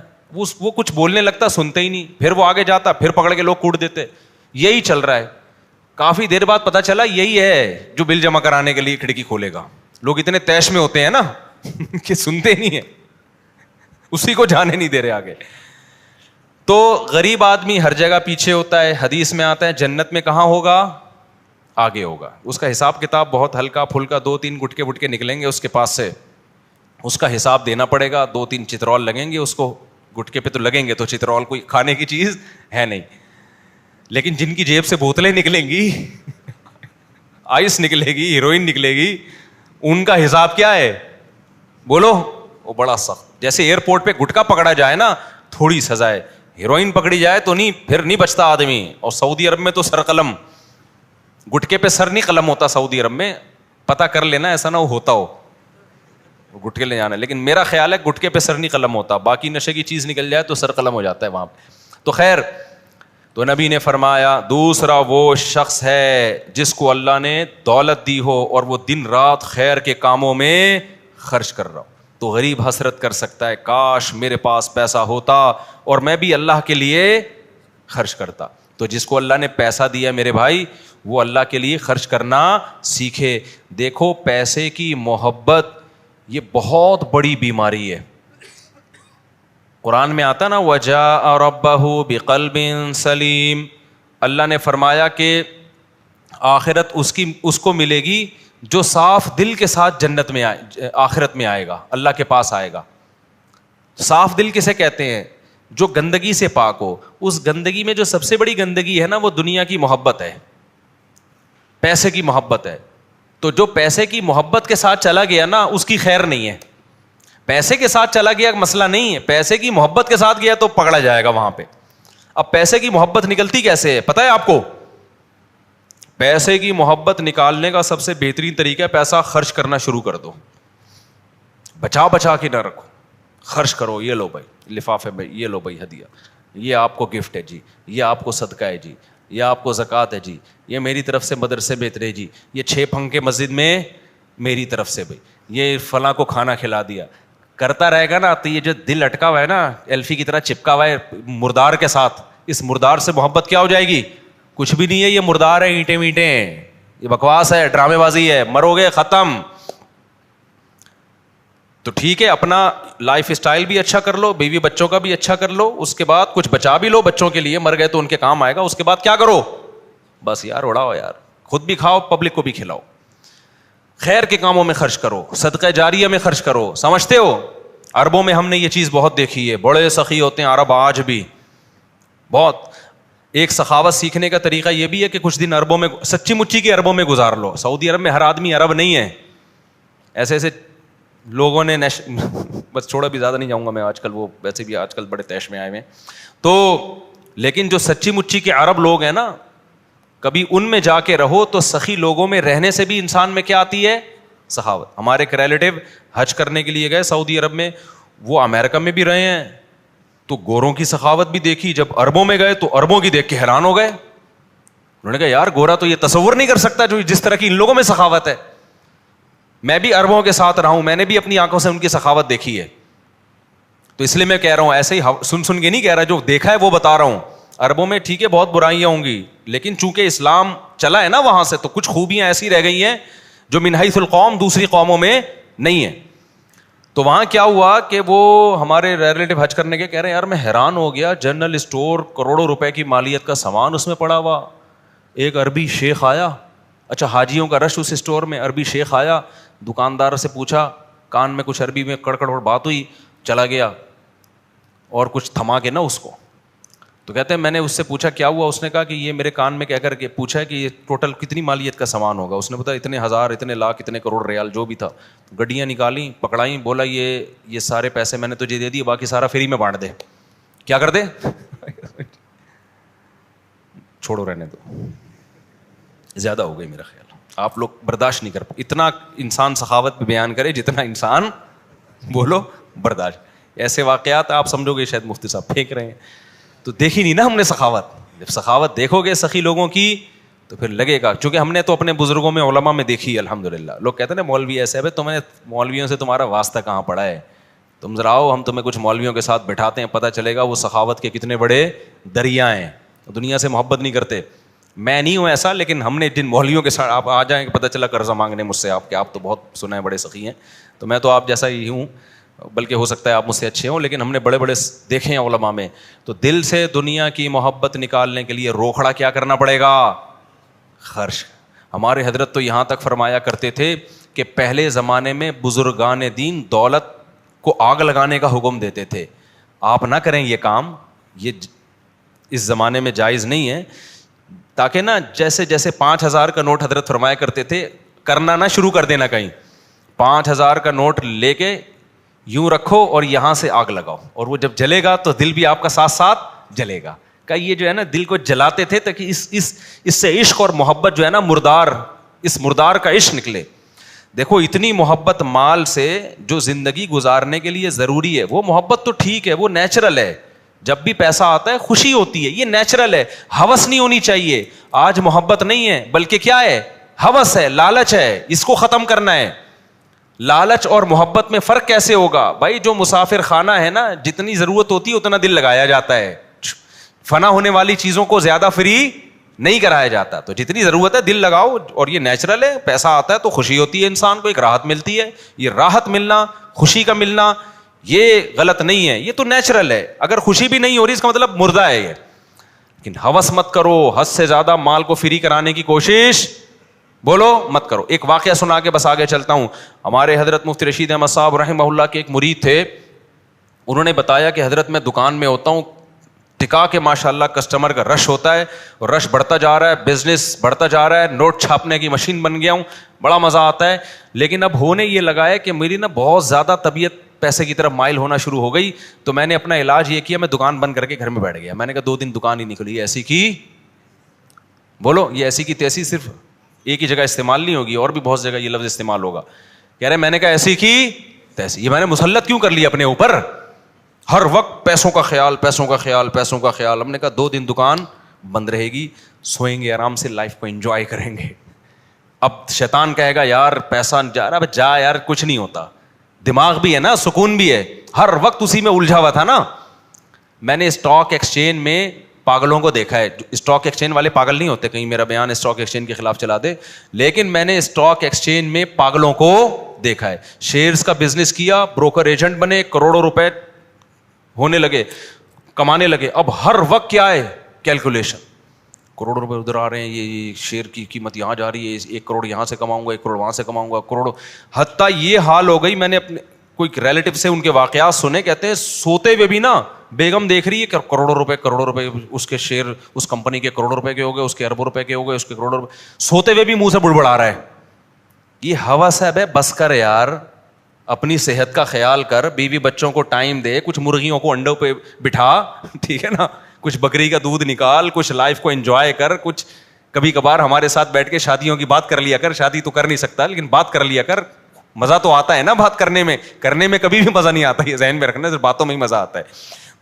وہ کچھ بولنے لگتا, سنتے ہی نہیں, پھر وہ آگے جاتا, پھر پکڑ کے لوگ کوٹ دیتے. یہی چل رہا ہے. کافی دیر بعد پتا چلا یہی ہے جو بل جمع کرانے کے لیے کھڑکی کھولے گا. لوگ اتنے تیش میں ہوتے ہیں نا کہ سنتے نہیں ہیں, اسی کو جانے نہیں دے رہے آگے. تو غریب آدمی ہر جگہ پیچھے ہوتا ہے. حدیث میں آتا ہے جنت میں کہاں ہوگا؟ آگے ہوگا. اس کا حساب کتاب بہت ہلکا پھلکا, 2-3 گٹکے وٹکے نکلیں گے اس کے پاس سے, اس کا حساب دینا پڑے گا. 2-3 چترول لگیں گے اس کو, گٹکے پہ تو لگیں گے, تو چترول کوئی کھانے کی چیز ہے نہیں. لیکن جن کی جیب سے بوتلیں نکلیں گی, آئس نکلے گی, ہیروئن نکلے گی, ان کا حساب کیا ہے بولو؟ وہ بڑا سخت. جیسے ایئرپورٹ پہ گٹکا پکڑا جائے نا تھوڑی سزا ہے, ہیروئن پکڑی جائے تو نہیں, پھر نہیں بچتا آدمی. اور سعودی عرب میں تو سر قلم, گٹکے پہ سر نہیں قلم ہوتا سعودی عرب میں, پتا کر لینا ایسا نہ ہوتا ہو گٹکے لے جانا. لیکن میرا خیال ہے گٹکے پہ سر نہیں قلم ہوتا, باقی نشے کی چیز نکل جائے تو سر قلم ہو جاتا ہے وہاں پہ. تو خیر, تو نبی نے فرمایا دوسرا وہ شخص ہے جس کو اللہ نے دولت دی ہو اور وہ دن رات خیر کے کاموں میں خرچ کر رہا ہو. تو غریب حسرت کر سکتا ہے کاش میرے پاس پیسہ ہوتا اور میں بھی اللہ کے لیے خرچ کرتا. تو جس کو اللہ نے پیسہ دیا میرے بھائی, وہ اللہ کے لیے خرچ کرنا سیکھے. دیکھو پیسے کی محبت یہ بہت بڑی بیماری ہے. قرآن میں آتا نا وجاء ربہ بقلب سلیم, اللہ نے فرمایا کہ آخرت اس کو ملے گی جو صاف دل کے ساتھ جنت میں آخرت میں آئے گا, اللہ کے پاس آئے گا. صاف دل کسے کہتے ہیں؟ جو گندگی سے پاک ہو. اس گندگی میں جو سب سے بڑی گندگی ہے نا وہ دنیا کی محبت ہے, پیسے کی محبت ہے. تو جو پیسے کی محبت کے ساتھ چلا گیا نا اس کی خیر نہیں ہے. پیسے کے ساتھ چلا گیا مسئلہ نہیں ہے, پیسے کی محبت کے ساتھ گیا تو پکڑا جائے گا وہاں پہ. اب پیسے کی محبت نکلتی کیسے ہے پتہ ہے آپ کو؟ پیسے کی محبت نکالنے کا سب سے بہترین طریقہ ہے پیسہ خرچ کرنا شروع کر دو. بچا بچا کے نہ رکھو, خرچ کرو. یہ لو بھائی لفافے میں, یہ لو بھائی ہدیہ, یہ آپ کو گفٹ ہے جی, یہ آپ کو صدقہ ہے جی, یہ آپ کو زکوٰۃ ہے جی, یہ میری طرف سے مدرسے میں اترے جی, یہ 6 پھنکے مسجد میں میری طرف سے بھائی, یہ فلاں کو کھانا کھلا دیا. کرتا رہے گا نا تو یہ جو دل اٹکا ہوا ہے نا ایلفی کی طرح چپکا ہوا ہے مردار کے ساتھ, اس مردار سے محبت کیا ہو جائے گی؟ کچھ بھی نہیں ہے, یہ مردار ہے, اینٹیں وینٹیں ہیں, یہ بکواس ہے, ڈرامے بازی ہے, مرو گے ختم. تو ٹھیک ہے اپنا لائف اسٹائل بھی اچھا کر لو, بیوی بچوں کا بھی اچھا کر لو, اس کے بعد کچھ بچا بھی لو بچوں کے لیے, مر گئے تو ان کے کام آئے گا. اس کے بعد کیا کرو؟ بس یار اڑاؤ یار, خود بھی کھاؤ پبلک کو بھی کھلاؤ, خیر کے کاموں میں خرچ کرو, صدقہ جاریہ میں خرچ کرو. سمجھتے ہو عربوں میں ہم نے یہ چیز بہت دیکھی ہے, بڑے سخی ہوتے ہیں عرب آج بھی بہت. ایک سخاوت سیکھنے کا طریقہ یہ بھی ہے کہ کچھ دن عربوں میں سچی مچی کے عربوں میں گزار لو. سعودی عرب میں ہر آدمی عرب نہیں ہے, ایسے ایسے لوگوں نے بس چھوڑا بھی زیادہ نہیں جاؤں گا میں, آج کل وہ ویسے بھی آج کل بڑے تیش میں آئے ہوئے ہیں. تو لیکن جو سچی مچی کے عرب لوگ ہیں نا, کبھی ان میں جا کے رہو تو سخی لوگوں میں رہنے سے بھی انسان میں کیا آتی ہے؟ سخاوت. ہمارے ایک ریلیٹیو حج کرنے کے لیے گئے سعودی عرب میں, وہ امریکہ میں بھی رہے ہیں, تو گوروں کی سخاوت بھی دیکھی. جب عربوں میں گئے تو عربوں کی دیکھ کے حیران ہو گئے. انہوں نے کہا یار گورا تو یہ تصور نہیں کر سکتا جو جس طرح کی ان لوگوں میں سخاوت ہے. میں بھی عربوں کے ساتھ رہا ہوں, میں نے بھی اپنی آنکھوں سے ان کی سخاوت دیکھی ہے. تو اس لیے میں کہہ رہا ہوں, ایسے ہی سن کے نہیں کہہ رہا, جو دیکھا ہے وہ بتا رہا ہوں. عربوں میں ٹھیک ہے بہت برائیاں ہوں گی, لیکن چونکہ اسلام چلا ہے نا وہاں سے, تو کچھ خوبیاں ایسی رہ گئی ہیں جو من حیث القوم دوسری قوموں میں نہیں ہے. تو وہاں کیا ہوا کہ وہ ہمارے ریلیٹو حج کرنے کے کہہ رہے ہیں یار میں حیران ہو گیا, جنرل اسٹور کروڑوں روپے کی مالیت کا سامان اس میں پڑا ہوا. ایک عربی شیخ آیا, اچھا حاجیوں کا رش اس اسٹور میں, عربی شیخ آیا, دکاندار سے پوچھا, کان میں کچھ عربی میں کڑکڑ بات ہوئی, چلا گیا اور کچھ تھما کے نا اس کو. تو کہتے ہیں میں نے اس سے پوچھا کیا ہوا, اس نے کہا کہ یہ میرے کان میں کہہ کر کے پوچھا ہے کہ یہ ٹوٹل کتنی مالیت کا سامان ہوگا. اس نے بتایا اتنے ہزار, اتنے لاکھ, اتنے کروڑ ریال جو بھی تھا. گڈیاں نکالیں, پکڑائیں, بولا یہ سارے پیسے میں نے تجھے دے دیے, باقی سارا فری میں بانٹ دے. کیا کر دے, چھوڑو رہنے دو, زیادہ ہو گئی میرا خیال, آپ لوگ برداشت نہیں کر پائے. اتنا انسان سخاوت پہ بیان کرے جتنا انسان بولو برداشت. ایسے واقعات آپ سمجھو گے شاید مفتی صاحب پھینک رہے ہیں, تو دیکھی نہیں نا ہم نے سخاوت. جب سخاوت دیکھو گے سخی لوگوں کی تو پھر لگے گا, چونکہ ہم نے تو اپنے بزرگوں میں علماء میں دیکھی ہے الحمدللہ. لوگ کہتے ہیں نا مولوی ایسے ہے, تمہیں مولویوں سے تمہارا واسطہ کہاں پڑا ہے, تم ذرا آؤ ہم تمہیں کچھ مولویوں کے ساتھ بٹھاتے ہیں, پتہ چلے گا وہ سخاوت کے کتنے بڑے دریا ہیں. دنیا سے محبت نہیں کرتے, میں نہیں ہوں ایسا, لیکن ہم نے جن مولویوں کے ساتھ آپ آ جائیں, پتہ چلا قرضہ مانگنے مجھ سے آپ, کہ آپ تو بہت سنا ہے بڑے سخی ہیں, تو میں تو آپ جیسا ہی ہوں, بلکہ ہو سکتا ہے آپ مجھ سے اچھے ہوں, لیکن ہم نے بڑے بڑے دیکھے ہیں علماء میں. تو دل سے دنیا کی محبت نکالنے کے لیے روکھڑا کیا کرنا پڑے گا, خرچ. ہمارے حضرت تو یہاں تک فرمایا کرتے تھے کہ پہلے زمانے میں بزرگان دین دولت کو آگ لگانے کا حکم دیتے تھے, آپ نہ کریں یہ کام, یہ اس زمانے میں جائز نہیں ہے. تاکہ نا جیسے جیسے 5,000 کا نوٹ حضرت فرمایا کرتے تھے, کرنا نہ شروع کر دینا کہیں, 5,000 کا نوٹ لے کے یوں رکھو اور یہاں سے آگ لگاؤ, اور وہ جب جلے گا تو دل بھی آپ کا ساتھ ساتھ جلے گا. کہ یہ جو ہے نا دل کو جلاتے تھے تاکہ اس سے عشق اور محبت جو ہے نا اس مردار کا عشق نکلے. دیکھو اتنی محبت مال سے جو زندگی گزارنے کے لیے ضروری ہے, وہ محبت تو ٹھیک ہے, وہ نیچرل ہے. جب بھی پیسہ آتا ہے خوشی ہوتی ہے, یہ نیچرل ہے, ہوس نہیں ہونی چاہیے. آج محبت نہیں ہے بلکہ کیا ہے, ہوس ہے, لالچ ہے, اس کو ختم کرنا ہے. لالچ اور محبت میں فرق کیسے ہوگا بھائی؟ جو مسافر خانہ ہے نا, جتنی ضرورت ہوتی ہے اتنا دل لگایا جاتا ہے, فنا ہونے والی چیزوں کو زیادہ فری نہیں کرایا جاتا. تو جتنی ضرورت ہے دل لگاؤ, اور یہ نیچرل ہے. پیسہ آتا ہے تو خوشی ہوتی ہے انسان کو, ایک راحت ملتی ہے. یہ راحت ملنا, خوشی کا ملنا, یہ غلط نہیں ہے, یہ تو نیچرل ہے. اگر خوشی بھی نہیں ہو رہی اس کا مطلب مردہ ہے یہ. لیکن ہوس مت کرو, حد سے زیادہ مال کو فری کرانے کی کوشش بولو مت کرو. ایک واقعہ سنا کے بس آگے چلتا ہوں. ہمارے حضرت مفتی رشید احمد صاحب رحمہ اللہ کے ایک مرید تھے, انہوں نے بتایا کہ حضرت میں دکان میں ہوتا ہوں, ٹکا کے ماشاء اللہ کسٹمر کا رش ہوتا ہے, اور رش بڑھتا جا رہا ہے, بزنس بڑھتا جا رہا ہے, نوٹ چھاپنے کی مشین بن گیا ہوں, بڑا مزہ آتا ہے. لیکن اب ہونے یہ لگا ہے کہ میری نا بہت زیادہ طبیعت پیسے کی طرف مائل ہونا شروع ہو گئی. تو میں نے اپنا علاج یہ کیا, میں دکان بند کر کے گھر میں بیٹھ گیا. میں نے کہا 2 دن دکان ہی نکلی, ایسی کی بولو, یہ ایسی کی تیسی صرف ایک ہی جگہ استعمال نہیں ہوگی, اور بھی بہت جگہ یہ لفظ استعمال ہوگا. کہہ رہے میں نے کہا ایسی کی تیسی, یہ میں نے مسلط کیوں کر لیا اپنے اوپر, ہر وقت پیسوں کا خیال, پیسوں کا خیال, پیسوں کا خیال. ہم نے کہا 2 دن دکان بند رہے گی, سوئیں گے آرام سے, لائف کو انجوائے کریں گے. اب شیطان کہے گا یار پیسہ جا رہا, اب جا یار, کچھ نہیں ہوتا, دماغ بھی ہے نا, سکون بھی ہے, ہر وقت اسی میں الجھا ہوا تھا نا. میں نے اسٹاک ایکسچینج میں پاگلوں کو دیکھا ہے. اسٹاک ایکسچینج والے پاگل نہیں ہوتے, کہیں میرا بیان اسٹاک ایکسچینج کے خلاف چلا دے, لیکن میں نے اسٹاک ایکسچینج میں پاگلوں کو دیکھا ہے. شیئرز کا بزنس کیا, بروکر ایجنٹ بنے, کروڑوں روپے ہونے لگے, کمانے لگے. اب ہر وقت کیا ہے, کیلکولیشن, کروڑوں روپے ادھر آ رہے ہیں, یہ شیئر کی قیمت یہاں جا رہی ہے, 1 کروڑ یہاں سے کماؤں گا, 1 کروڑ وہاں سے کماؤں گا, کروڑوں. حتیٰ یہ حال ہو گئی, میں نے اپنے کوئی ریلیٹو سے ان کے واقعات سنے, کہتے ہیں سوتے ہوئے بھی نا بیگم دیکھ رہی ہے کہ کروڑوں روپے اس کے شیئر اس کمپنی کے کروڑوں روپے کے ہو گئے, اس کے اربوں روپے کے ہو گئے, اس کے کروڑوں روپے, سوتے ہوئے بھی منہ سے بڑبڑا رہا ہے. یہ ہوس ہے بے, بس کر یار, اپنی صحت کا خیال کر, بیوی بچوں کو ٹائم دے, کچھ مرغیوں کو انڈوں پہ بٹھا, ٹھیک ہے نا, کچھ بکری کا دودھ نکال, کچھ لائف کو انجوائے کر, کچھ کبھی کبھار ہمارے ساتھ بیٹھ کے شادیوں کی بات کر لیا کر. شادی تو کر نہیں سکتا لیکن بات کر لیا کر, مزہ تو آتا ہے نا بات کرنے میں. کرنے میں کبھی بھی مزہ نہیں آتا, یہ ذہن میں رکھنا, صرف باتوں میں ہی مزہ آتا ہے.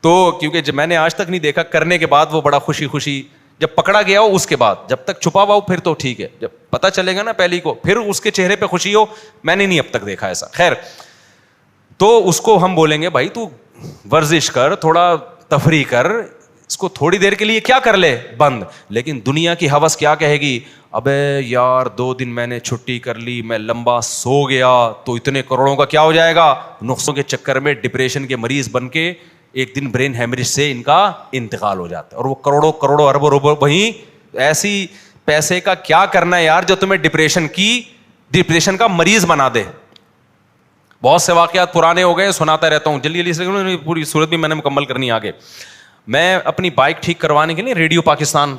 تو کیونکہ جب میں نے آج تک نہیں دیکھا, کرنے کے بعد وہ بڑا خوشی جب پکڑا گیا ہو اس کے بعد, جب تک چھپا ہوا ہو پھر تو ٹھیک ہے, جب پتہ چلے گا نا پہلی کو, پھر اس کے چہرے پہ خوشی ہو, میں نے نہیں اب تک دیکھا ایسا. خیر, تو اس کو ہم بولیں گے بھائی تو ورزش کر, تھوڑا تفریح کر, اس کو تھوڑی دیر کے لیے کیا کر لے بند. لیکن دنیا کی ہوس کیا کہے گی, ابے یار 2 دن میں نے چھٹی کر لی, میں لمبا سو گیا تو اتنے کروڑوں کا کیا ہو جائے گا. نقصوں کے چکر میں ڈپریشن کے مریض بن کے ایک دن برین ہیمریج سے ان کا انتقال ہو جاتا ہے, اور وہ کروڑوں اربوں روپے وہیں ایسی پیسے کا کیا کرنا ہے یار جو تمہیں ڈپریشن کا مریض بنا دے. بہت سے واقعات پرانے ہو گئے, سناتا رہتا ہوں, جلدی سے پوری صورت بھی میں نے مکمل کرنی آگے. میں اپنی بائک ٹھیک کروانے کے لیے ریڈیو پاکستان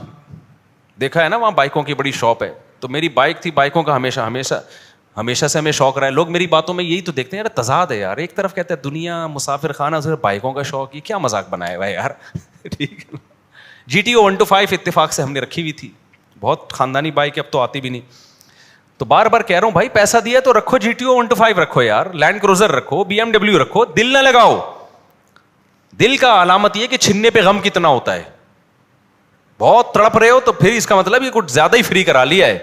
دیکھا ہے نا, وہاں بائکوں کی بڑی شاپ ہے, تو میری بائک تھی. بائکوں کا ہمیشہ سے ہمیں شوق رہا ہے. لوگ میری باتوں میں یہی تو دیکھتے ہیں یار تضاد ہے یار, ایک طرف کہتے ہیں دنیا مسافر خانہ سے بائکوں کا شوق, یہ کیا مذاق بنایا ہوا ہے یار. ٹھیک ہے, GTO 125 اتفاق سے ہم نے رکھی ہوئی تھی, بہت خاندانی بائک ہے, اب تو آتی بھی نہیں. تو بار بار کہہ رہا ہوں بھائی پیسہ دیا تو رکھو, GTO 125 رکھو یار, لینڈ کروزر رکھو, BMW رکھو, دل نہ لگاؤ. دل کا علامت یہ کہ چھننے پہ غم کتنا ہوتا ہے. بہت تڑپ رہے ہو تو پھر اس کا مطلب یہ کچھ زیادہ ہی فری کرا لیا ہے.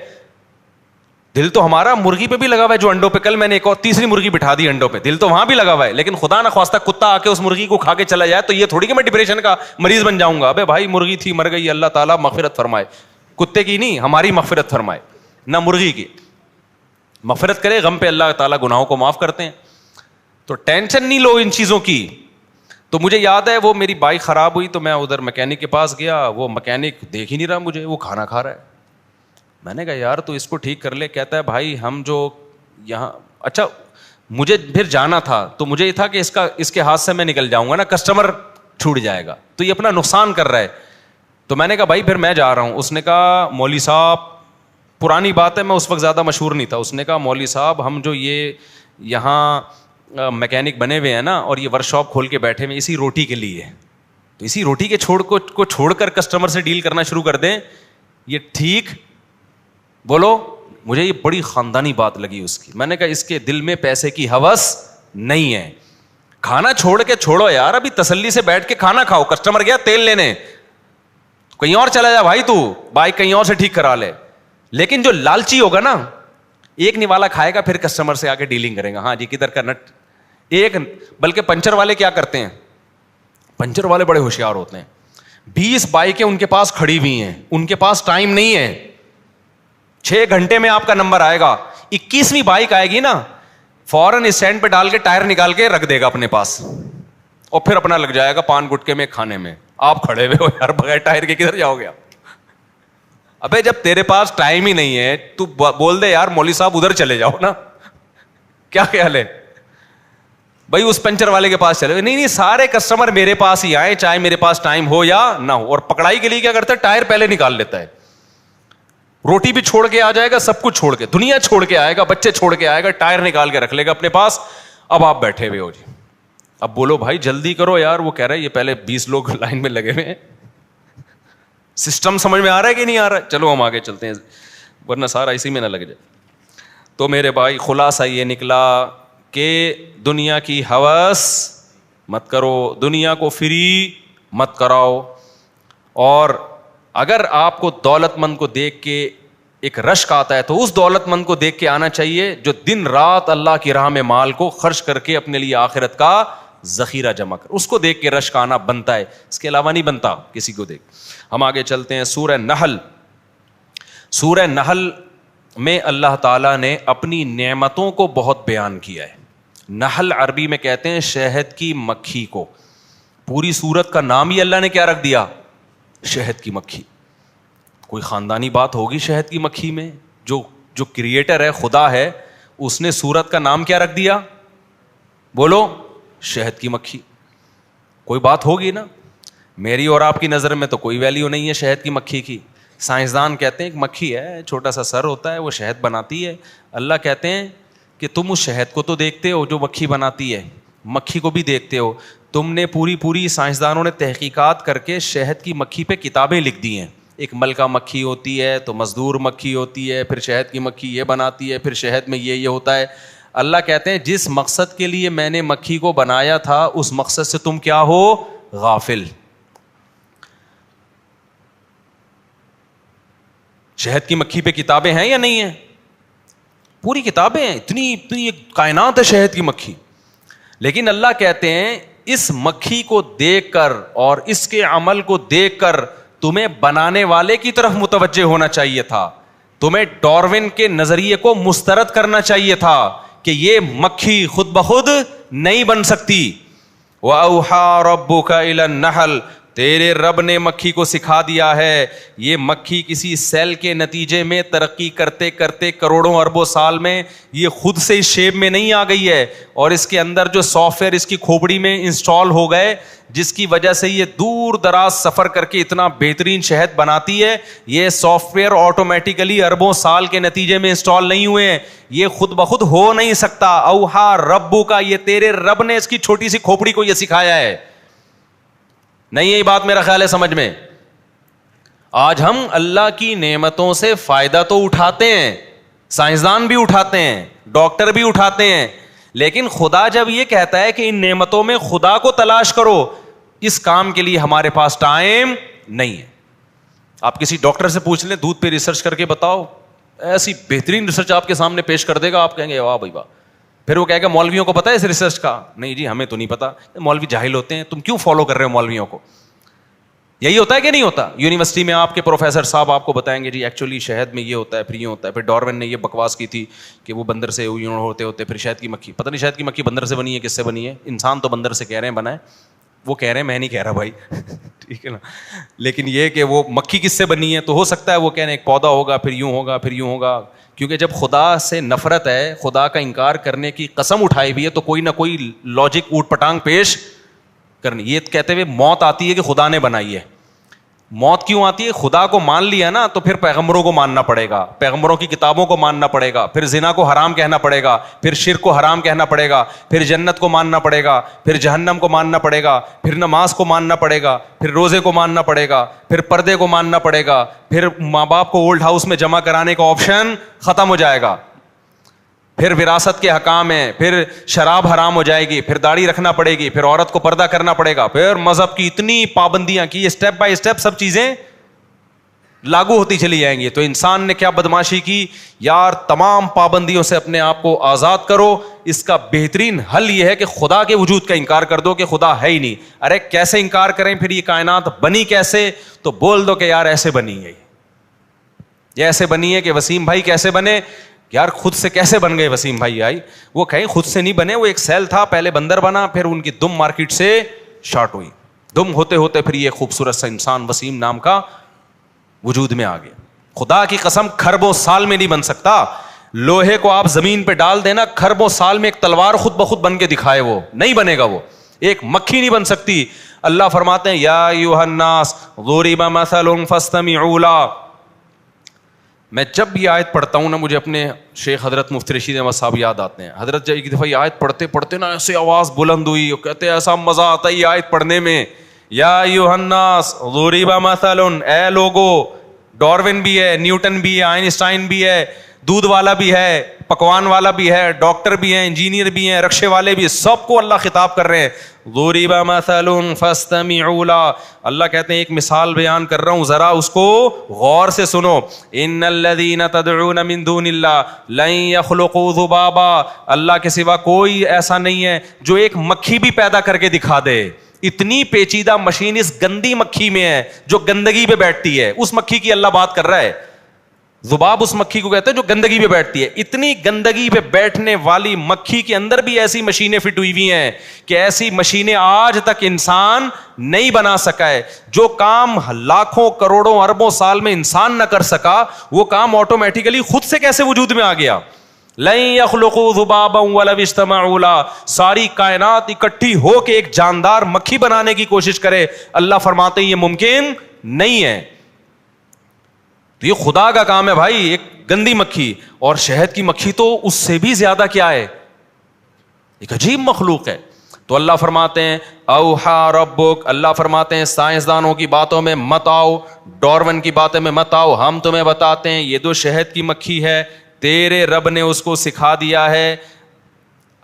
دل تو ہمارا مرغی پہ بھی لگا ہوا ہے جو انڈوں پہ, کل میں نے ایک اور تیسری مرغی بٹھا دی انڈوں پہ, دل تو وہاں بھی لگا ہوا ہے. لیکن خدا نہ خواستہ کتا آ کے اس مرغی کو کھا کے چلا جائے تو یہ تھوڑی کہ میں ڈپریشن کا مریض بن جاؤں گا. ابے بھائی مرغی تھی مر گئی, اللہ تعالیٰ مغفرت فرمائے, کتے کی نہیں ہماری مغفرت فرمائے, نہ مرغی کی مغفرت کرے. غم پہ اللہ تعالیٰ گناہوں کو معاف کرتے ہیں. تو ٹینشن نہیں لو ان چیزوں کی. تو مجھے یاد ہے وہ میری بائک خراب ہوئی تو میں ادھر میکینک کے پاس گیا, وہ میکینک دیکھ ہی نہیں رہا مجھے, وہ کھانا کھا رہا ہے. میں نے کہا یار تو اس کو ٹھیک کر لے. کہتا ہے بھائی ہم جو یہاں, اچھا مجھے پھر جانا تھا تو مجھے یہ تھا کہ اس کے ہاتھ سے میں نکل جاؤں گا نا, کسٹمر چھوٹ جائے گا, تو یہ اپنا نقصان کر رہا ہے. تو میں نے کہا بھائی پھر میں جا رہا ہوں. اس نے کہا مولوی صاحب, پرانی بات ہے میں اس وقت زیادہ مشہور نہیں تھا, اس نے کہا مولوی صاحب ہم جو یہ یہاں میکینک بنے ہوئے ہیں نا اور یہ ورک شاپ کھول کے بیٹھے ہوئے اسی روٹی کے لیے, تو اسی روٹی کے کو چھوڑ کر کسٹمر سے ڈیل کرنا شروع کر دیں, یہ ٹھیک بولو. مجھے یہ بڑی خاندانی بات لگی اس کی. میں نے کہا اس کے دل میں پیسے کی ہوس نہیں ہے, کھانا چھوڑ کے چھوڑو یار, ابھی تسلی سے بیٹھ کے کھانا کھاؤ. کسٹمر گیا تیل لینے, کہیں اور چلا جا بھائی, تو بائک کہیں اور سے ٹھیک کرا لے. لیکن جو لالچی ہوگا نا, ایک نوالا کھائے گا پھر کسٹمر سے آ کے ڈیلنگ کرے گا, ہاں جی کدھر کا نٹ ایک. بلکہ پنچر والے کیا کرتے ہیں, پنچر والے بڑے ہوشیار ہوتے ہیں. 20 بائکیں ان کے پاس کھڑی ہوئی ہیں, ان کے پاس ٹائم نہیں ہے, 6 گھنٹے میں آپ کا نمبر آئے گا. 21ویں بائک آئے گی نا, فوراً اسٹینڈ پہ ڈال کے ٹائر نکال کے رکھ دے گا اپنے پاس, اور پھر اپنا لگ جائے گا پان گٹکے میں کھانے میں. آپ کھڑے ہوئے ہو یار بغیر ٹائر کے کدھر جاؤ گے آپ. ابے جب تیرے پاس ٹائم ہی نہیں ہے تو بول دے یار مولوی صاحب ادھر چلے جاؤ نا, کیا خیال ہے بھائی اس پنچر والے کے پاس چلے. نہیں سارے کسٹمر میرے پاس ہی آئے, چاہے میرے پاس ٹائم ہو یا نہ ہو. اور پکڑائی کے لیے کیا کرتا ہے, ٹائر پہلے نکال لیتا ہے, روٹی بھی چھوڑ کے آ جائے گا, سب کچھ چھوڑ کے, دنیا چھوڑ کے آئے گا, بچے چھوڑ کے آئے گا, ٹائر نکال کے رکھ لے گا اپنے پاس. اب آپ بیٹھے ہوئے ہو جی, اب بولو بھائی جلدی کرو یار. وہ کہہ رہا ہے یہ پہلے 20 لوگ لائن میں لگے ہوئے ہیں. سسٹم سمجھ میں آ رہا ہے کہ نہیں آ رہا ہے؟ چلو ہم آگے چلتے ہیں ورنہ سارا اسی میں نہ لگ جائے. تو میرے بھائی خلاصہ یہ نکلا کہ دنیا کی ہوس مت کرو, دنیا کو فری مت کراؤ. اور اگر آپ کو دولت مند کو دیکھ کے ایک رشک آتا ہے تو اس دولت مند کو دیکھ کے آنا چاہیے جو دن رات اللہ کی راہ میں مال کو خرچ کر کے اپنے لیے آخرت کا ذخیرہ جمع کر, اس کو دیکھ کے رشک آنا بنتا ہے, اس کے علاوہ نہیں بنتا کسی کو دیکھ. ہم آگے چلتے ہیں. سورہ نحل, سورہ نحل میں اللہ تعالیٰ نے اپنی نعمتوں کو بہت بیان کیا ہے. نحل عربی میں کہتے ہیں شہد کی مکھی کو. پوری سورت کا نام ہی اللہ نے کیا رکھ دیا, شہد کی مکھی. کوئی خاندانی بات ہوگی شہد کی مکھی میں؟ جو کریٹر ہے, خدا ہے, اس نے سورت کا نام کیا رکھ دیا, بولو شہد کی مکھی. کوئی بات ہوگی نا. میری اور آپ کی نظر میں تو کوئی ویلیو نہیں ہے شہد کی مکھی کی. سائنسدان کہتے ہیں ایک مکھی ہے, چھوٹا سا سر ہوتا ہے, وہ شہد بناتی ہے. اللہ کہتے ہیں کہ تم اس شہد کو تو دیکھتے ہو جو مکھی بناتی ہے, مکھی کو بھی دیکھتے ہو. تم نے پوری سائنسدانوں نے تحقیقات کر کے شہد کی مکھی پہ کتابیں لکھ دی ہیں. ایک ملکہ مکھی ہوتی ہے, تو مزدور مکھی ہوتی ہے, پھر شہد کی مکھی یہ بناتی ہے, پھر شہد میں یہ ہوتا ہے. اللہ کہتے ہیں جس مقصد کے لیے میں نے مکھی کو بنایا تھا اس مقصد سے تم کیا ہو, غافل. شہد کی مکھی پہ کتابیں ہیں یا نہیں ہیں؟ پوری کتابیں ہیں, اتنی ایک کائنات ہے شہد کی مکھی. لیکن اللہ کہتے ہیں اس مکھی کو دیکھ کر اور اس کے عمل کو دیکھ کر تمہیں بنانے والے کی طرف متوجہ ہونا چاہیے تھا. تمہیں ڈارون کے نظریے کو مسترد کرنا چاہیے تھا کہ یہ مکھی خود بخود نہیں بن سکتی. وَأَوْحَى رَبُّكَ إِلَى النَّحْلِ, تیرے رب نے مکھی کو سکھا دیا ہے. یہ مکھی کسی سیل کے نتیجے میں ترقی کرتے کرتے کروڑوں اربوں سال میں یہ خود سے اس شیپ میں نہیں آ گئی ہے, اور اس کے اندر جو سافٹ ویئر اس کی کھوپڑی میں انسٹال ہو گئے جس کی وجہ سے یہ دور دراز سفر کر کے اتنا بہترین شہد بناتی ہے, یہ سافٹ ویئر آٹومیٹیکلی اربوں سال کے نتیجے میں انسٹال نہیں ہوئے ہیں, یہ خود بخود ہو نہیں سکتا. اوہا ربو کا, یہ تیرے رب نے اس کی چھوٹی سی کھوپڑی کو یہ سکھایا ہے. نہیں یہ بات میرا خیال ہے سمجھ میں. آج ہم اللہ کی نعمتوں سے فائدہ تو اٹھاتے ہیں, سائنسدان بھی اٹھاتے ہیں, ڈاکٹر بھی اٹھاتے ہیں, لیکن خدا جب یہ کہتا ہے کہ ان نعمتوں میں خدا کو تلاش کرو, اس کام کے لیے ہمارے پاس ٹائم نہیں ہے. آپ کسی ڈاکٹر سے پوچھ لیں دودھ پہ ریسرچ کر کے بتاؤ, ایسی بہترین ریسرچ آپ کے سامنے پیش کر دے گا, آپ کہیں گے واہ بھائی واہ. پھر وہ کہے گا مولویوں کو پتا ہے اس ریسرچ کا؟ نہیں جی ہمیں تو نہیں پتا, مولوی جاہل ہوتے ہیں, تم کیوں فالو کر رہے ہو مولویوں کو؟ یہی ہوتا ہے کہ نہیں ہوتا؟ یونیورسٹی میں آپ کے پروفیسر صاحب آپ کو بتائیں گے جی ایکچولی شہد میں یہ ہوتا ہے, پھر یہ ہوتا ہے, پھر ڈارون نے یہ بکواس کی تھی کہ وہ بندر سے ہوتے ہوتے پھر شہد کی مکھی, پتہ نہیں شہد کی مکھی بندر سے بنی ہے کس سے بنی ہے, انسان تو بندر سے کہہ رہے ہیں بنا ہے, وہ کہہ رہے ہیں, میں نہیں کہہ رہا بھائی ٹھیک ہے نا, لیکن یہ کہ وہ مکھی کس سے بنی ہے تو ہو سکتا ہے وہ کہہ رہے ہیں ایک پودا ہوگا پھر یوں ہوگا پھر یوں ہوگا, کیونکہ جب خدا سے نفرت ہے, خدا کا انکار کرنے کی قسم اٹھائی ہوئی ہے تو کوئی نہ کوئی لاجک اوٹ پٹانگ پیش کرنی. یہ کہتے ہوئے موت آتی ہے کہ خدا نے بنائی ہے. موت کیوں آتی ہے؟ خدا کو مان لیا نا تو پھر پیغمبروں کو ماننا پڑے گا, پیغمبروں کی کتابوں کو ماننا پڑے گا, پھر زنا کو حرام کہنا پڑے گا, پھر شرک کو حرام کہنا پڑے گا, پھر جنت کو ماننا پڑے گا, پھر جہنم کو ماننا پڑے گا, پھر نماز کو ماننا پڑے گا, پھر روزے کو ماننا پڑے گا, پھر پردے کو ماننا پڑے گا, پھر ماں باپ کو اولڈ ہاؤس میں جمع کرانے کا آپشن ختم ہو جائے گا, پھر وراثت کے حکام ہیں, پھر شراب حرام ہو جائے گی, پھر داڑھی رکھنا پڑے گی, پھر عورت کو پردہ کرنا پڑے گا, پھر مذہب کی اتنی پابندیاں کی, اسٹیپ بائی اسٹیپ سب چیزیں لاگو ہوتی چلی جائیں گی. تو انسان نے کیا بدماشی کی یار, تمام پابندیوں سے اپنے آپ کو آزاد کرو. اس کا بہترین حل یہ ہے کہ خدا کے وجود کا انکار کر دو کہ خدا ہے ہی نہیں. ارے کیسے انکار کریں, پھر یہ کائنات بنی کیسے؟ تو بول دو کہ یار ایسے بنی ہے, یہ ایسے بنی ہے. کہ وسیم بھائی کیسے بنے؟ یار خود سے کیسے بن گئے وسیم بھائی؟ آئی وہ کہیں خود سے نہیں بنے, وہ ایک سیل تھا, پہلے بندر بنا, پھر ان کی دم مارکیٹ سے شارٹ ہوئی, دم ہوتے ہوتے پھر یہ خوبصورت سا انسان وسیم نام کا وجود میں آ گیا. خدا کی قسم کھربوں سال میں نہیں بن سکتا. لوہے کو آپ زمین پہ ڈال دینا, کھربوں سال میں ایک تلوار خود بخود بن کے دکھائے, وہ نہیں بنے گا, وہ ایک مکھی نہیں بن سکتی. اللہ فرماتے ہیں یا ایھا الناس ضرب مثل فاستمعوا له. میں جب بھی آیت پڑھتا ہوں نا مجھے اپنے شیخ حضرت مفتی رشید احمد صاحب یاد آتے ہیں. حضرت جب ایک دفعہ یہ آیت پڑھتے پڑھتے نا ایسے آواز بلند ہوئی, کہتے ہیں ایسا مزہ آتا ہے یہ آیت پڑھنے میں. یا ایھا الناس ضرب مثل, اے لوگو. ڈارون بھی ہے, نیوٹن بھی ہے, آئنسٹائن بھی ہے, دودھ والا بھی ہے, پکوان والا بھی ہے, ڈاکٹر بھی ہیں, انجینئر بھی ہیں, رکشے والے بھی, سب کو اللہ خطاب کر رہے ہیں. ضرب مثل فاستمعوا له. اللہ کہتے ہیں ایک مثال بیان کر رہا ہوں, ذرا اس کو غور سے سنو. ان الذين تدعون من دون الله لن يخلقوا ذبابا. اللہ کے سوا کوئی ایسا نہیں ہے جو ایک مکھی بھی پیدا کر کے دکھا دے. اتنی پیچیدہ مشین اس گندی مکھی میں ہے جو گندگی پہ بیٹھتی ہے, اس مکھی کی اللہ بات کر رہا ہے. ذباب اس مکھی کو کہتے ہیں جو گندگی پہ بیٹھتی ہے. اتنی گندگی پہ بیٹھنے والی مکھی کے اندر بھی ایسی مشینیں فٹ ہوئی ہوئی ہیں کہ ایسی مشینیں آج تک انسان نہیں بنا سکا ہے. جو کام لاکھوں کروڑوں اربوں سال میں انسان نہ کر سکا, وہ کام آٹومیٹیکلی خود سے کیسے وجود میں آ گیا. لن يخلقوا ذبابا ولو اجتمعوا له. ساری کائنات اکٹھی ہو کے ایک جاندار مکھی بنانے کی کوشش کرے, اللہ فرماتے ہیں یہ ممکن نہیں ہے. تو یہ خدا کا کام ہے بھائی, ایک گندی مکھی. اور شہد کی مکھی تو اس سے بھی زیادہ کیا ہے, ایک عجیب مخلوق ہے. تو اللہ فرماتے ہیں اوحا ربک, اللہ فرماتے ہیں سائنسدانوں کی باتوں میں مت آؤ, ڈارون کی باتوں میں مت آؤ, ہم تمہیں بتاتے ہیں یہ جو شہد کی مکھی ہے تیرے رب نے اس کو سکھا دیا ہے.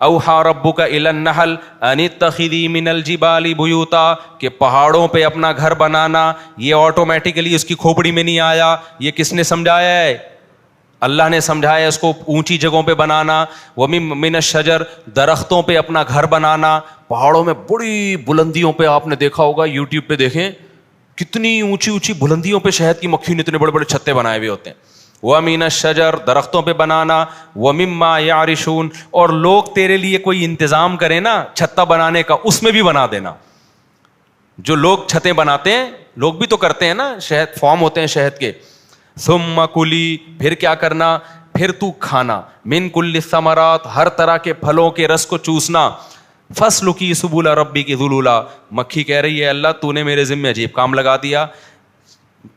اوحا ربک الی النحل ان اتخذی من الجبال بیوتا, کہ پہاڑوں پہ اپنا گھر بنانا یہ آٹومیٹیکلی اس کی کھوپڑی میں نہیں آیا. یہ کس نے سمجھایا ہے؟ اللہ نے سمجھایا اس کو اونچی جگہوں پہ بنانا. وَمِن الشجر, درختوں پہ اپنا گھر بنانا. پہاڑوں میں بڑی بلندیوں پہ آپ نے دیکھا ہوگا, یوٹیوب پہ دیکھیں کتنی اونچی اونچی بلندیوں پہ شہد کی مکھیوں نے اتنے بڑے بڑے چھتے بنائے ہوئے ہوتے ہیں. وَمِنَ الشَّجَرِ, درختوں پہ بنانا. وَمِمَّا يَعْرِشُونَ, اور لوگ تیرے لیے کوئی انتظام کریں نا چھتا بنانے کا, اس میں بھی بنا دینا. جو لوگ چھتیں بناتے ہیں, لوگ بھی تو کرتے ہیں نا, شہد فارم ہوتے ہیں شہد کے. ثُمَّ كُلِي, پھر کیا کرنا, پھر تو کھانا. مِن كُلِّ الثَّمَرَاتِ, ہر طرح کے پھلوں کے رس کو چوسنا. فَاسْلُكِي سُبُلَ رَبِّكِ ذُلُولًا, مکھی کہہ رہی ہے اللہ تو نے میرے ذمہ عجیب کام لگا دیا,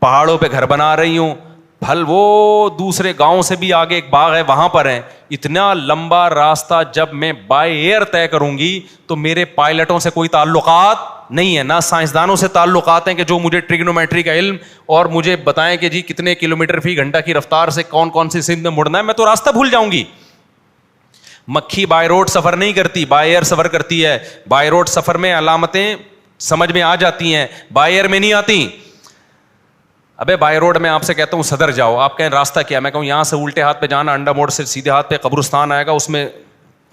پہاڑوں پہ گھر بنا رہی ہوں, پھل وہ دوسرے گاؤں سے بھی آگے ایک باغ ہے وہاں پر ہیں. اتنا لمبا راستہ جب میں بائی ایئر طے کروں گی تو میرے پائلٹوں سے کوئی تعلقات نہیں ہے, نہ سائنسدانوں سے تعلقات ہیں کہ جو مجھے ٹریگنومیٹری کا علم اور مجھے بتائیں کہ جی کتنے کلومیٹر فی گھنٹہ کی رفتار سے کون کون سی سمت میں مڑنا ہے. میں تو راستہ بھول جاؤں گی. مکھی بائی روڈ سفر نہیں کرتی, بائی ایئر سفر کرتی ہے. بائی روڈ سفر میں علامتیں سمجھ میں آ جاتی ہیں, بائی ایئر میں نہیں آتی. ابے بائی روڈ میں آپ سے کہتا ہوں صدر جاؤ, آپ کہیں راستہ کیا, میں کہوں یہاں سے الٹے ہاتھ پہ جانا, انڈا موڑ سے سیدھے ہاتھ پہ قبرستان آئے گا, اس میں